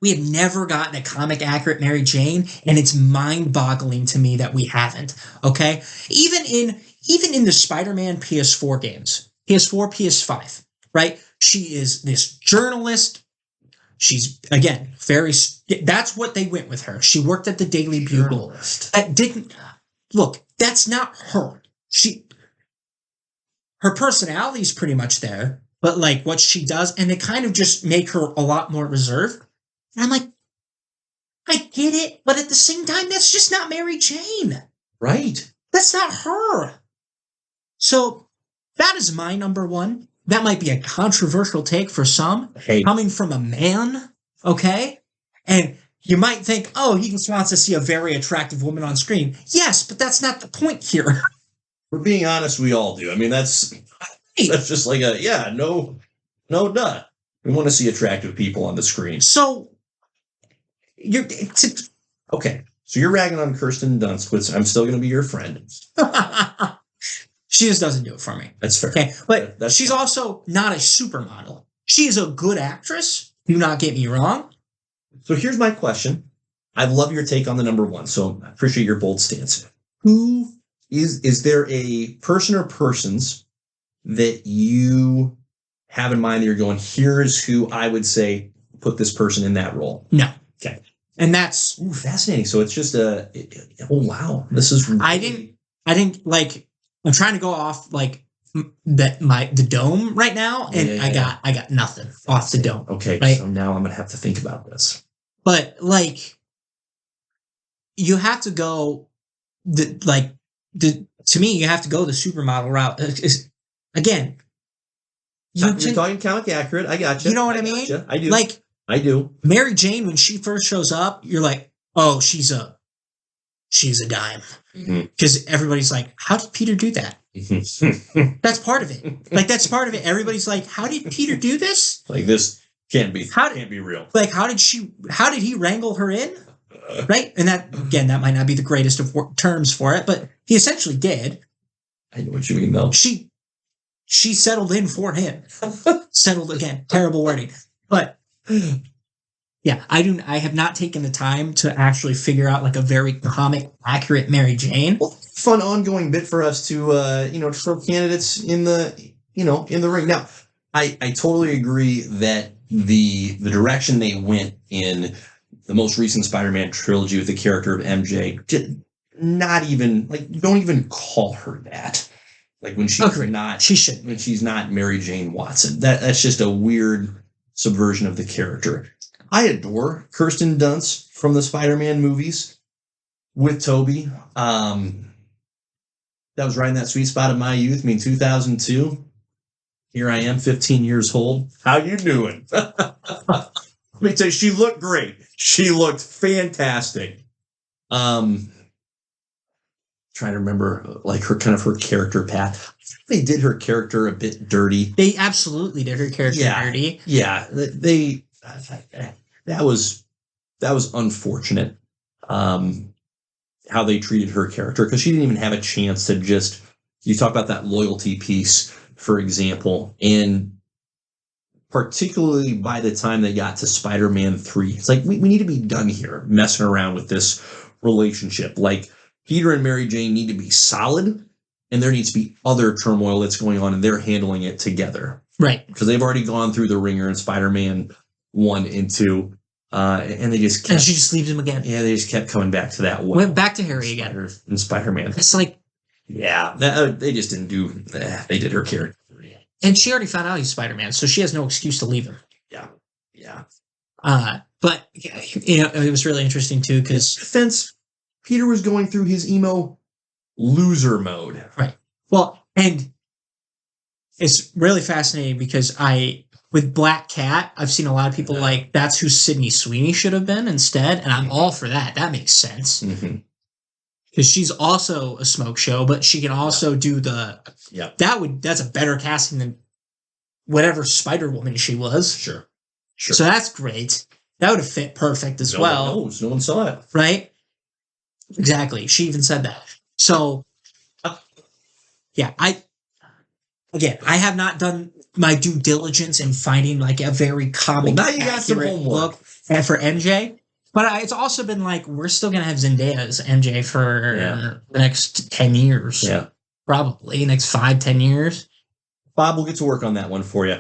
we have never gotten a comic accurate Mary Jane, and it's mind-boggling to me that we haven't. Okay. Even in the Spider-Man PS4 games, PS4, PS5, right? She is this journalist. She's, again, that's what they went with her. She worked at the Daily Bugle. That's not her. Her personality's pretty much there, but like what she does, and they kind of just make her a lot more reserved. And I'm like, I get it, but at the same time, that's just not Mary Jane. Right. That's not her. So that is my number one. That might be a controversial take for some, coming from a man, okay? And you might think, oh, he just wants to see a very attractive woman on screen. Yes, but that's not the point here. We're being honest, we all do. I mean, that's just like no, duh. We want to see attractive people on the screen. So, okay. So you're ragging on Kirsten Dunst, which I'm still going to be your friend. She just doesn't do it for me. That's fair. Okay, but she's also not a supermodel. She's a good actress. Do not get me wrong. So here's my question. I love your take on the number one. So I appreciate your bold stance. Who is there a person or persons that you have in mind that you're going, here's who I would say put this person in that role? No. Okay. And that's fascinating. So it's just oh wow. This is really... I didn't like I'm trying to go off like the dome right now, and I got nothing off the dome. Okay, right? So now I'm gonna have to think about this. But like, you have to go to me, you have to go the supermodel route. Again, you're talking comic accurate. I got you. You know what I mean? Gotcha. I do. Like, I do. Mary Jane, when she first shows up, you're like, oh, she's a dime. Because everybody's like, how did Peter do that? That's part of it. Like, that's part of it. Everybody's like, how did Peter do this? Like, this can't be real. Like, how did he wrangle her in? Right? And that, again, that might not be the greatest of terms for it, but he essentially did. I know what you mean, though. She settled in for him. Settled, again, terrible wording. But yeah, I have not taken the time to actually figure out like a very comic accurate Mary Jane. Well, fun ongoing bit for us to to throw candidates in the in the ring. Now, I totally agree that the direction they went in the most recent Spider-Man trilogy with the character of MJ did not even don't even call her that. Like when she's when she's not Mary Jane Watson. That's just a weird subversion of the character. I adore Kirsten Dunst from the Spider-Man movies with Tobey. That was right in that sweet spot of my youth. I mean, 2002. Here I am, 15 years old. How you doing? Let me tell you, she looked great. She looked fantastic. Trying to remember like her character path. They did her character a bit dirty. They absolutely did her character dirty. Yeah, that was unfortunate. How they treated her character, because she didn't even have a chance to just. You talk about that loyalty piece, for example, and particularly by the time they got to Spider-Man 3, it's like we need to be done here messing around with this relationship. Like, Peter and Mary Jane need to be solid, and there needs to be other turmoil that's going on, and they're handling it together. Right. Because they've already gone through the ringer in Spider-Man 1 and 2, and they just kept... And she just leaves him again. Yeah, they just kept coming back to that one. Went back to Harry again. In Spider-Man. It's like... Yeah, they just didn't do... they did her character. And she already found out he's Spider-Man, so she has no excuse to leave him. Yeah. But, it was really interesting, too, because... Defense, Peter was going through his emo loser mode. Right. Well, and it's really fascinating because with Black Cat, I've seen a lot of people like, that's who Sydney Sweeney should have been instead, and I'm all for that. That makes sense. Because she's also a smoke show, but she can also do the... Yeah. That's a better casting than whatever Spider-Woman she was. Sure. So that's great. That would have fit perfect as well. No one knows. No one saw it. Right? Exactly. She even said that. So, yeah, I have not done my due diligence in finding like a very comic now you got some homework for MJ. But it's also been like, we're still going to have Zendaya as MJ for the next 10 years. Yeah. Probably next 5-10 years. Bob, we'll get to work on that one for you.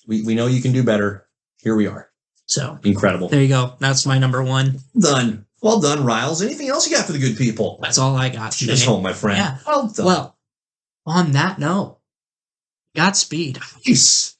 We know you can do better. Here we are. So incredible. There you go. That's my number one. Done. Well done, Riles. Anything else you got for the good people? That's all I got today. Just home, my friend. Yeah. Well done. Well, on that note, Godspeed. Peace.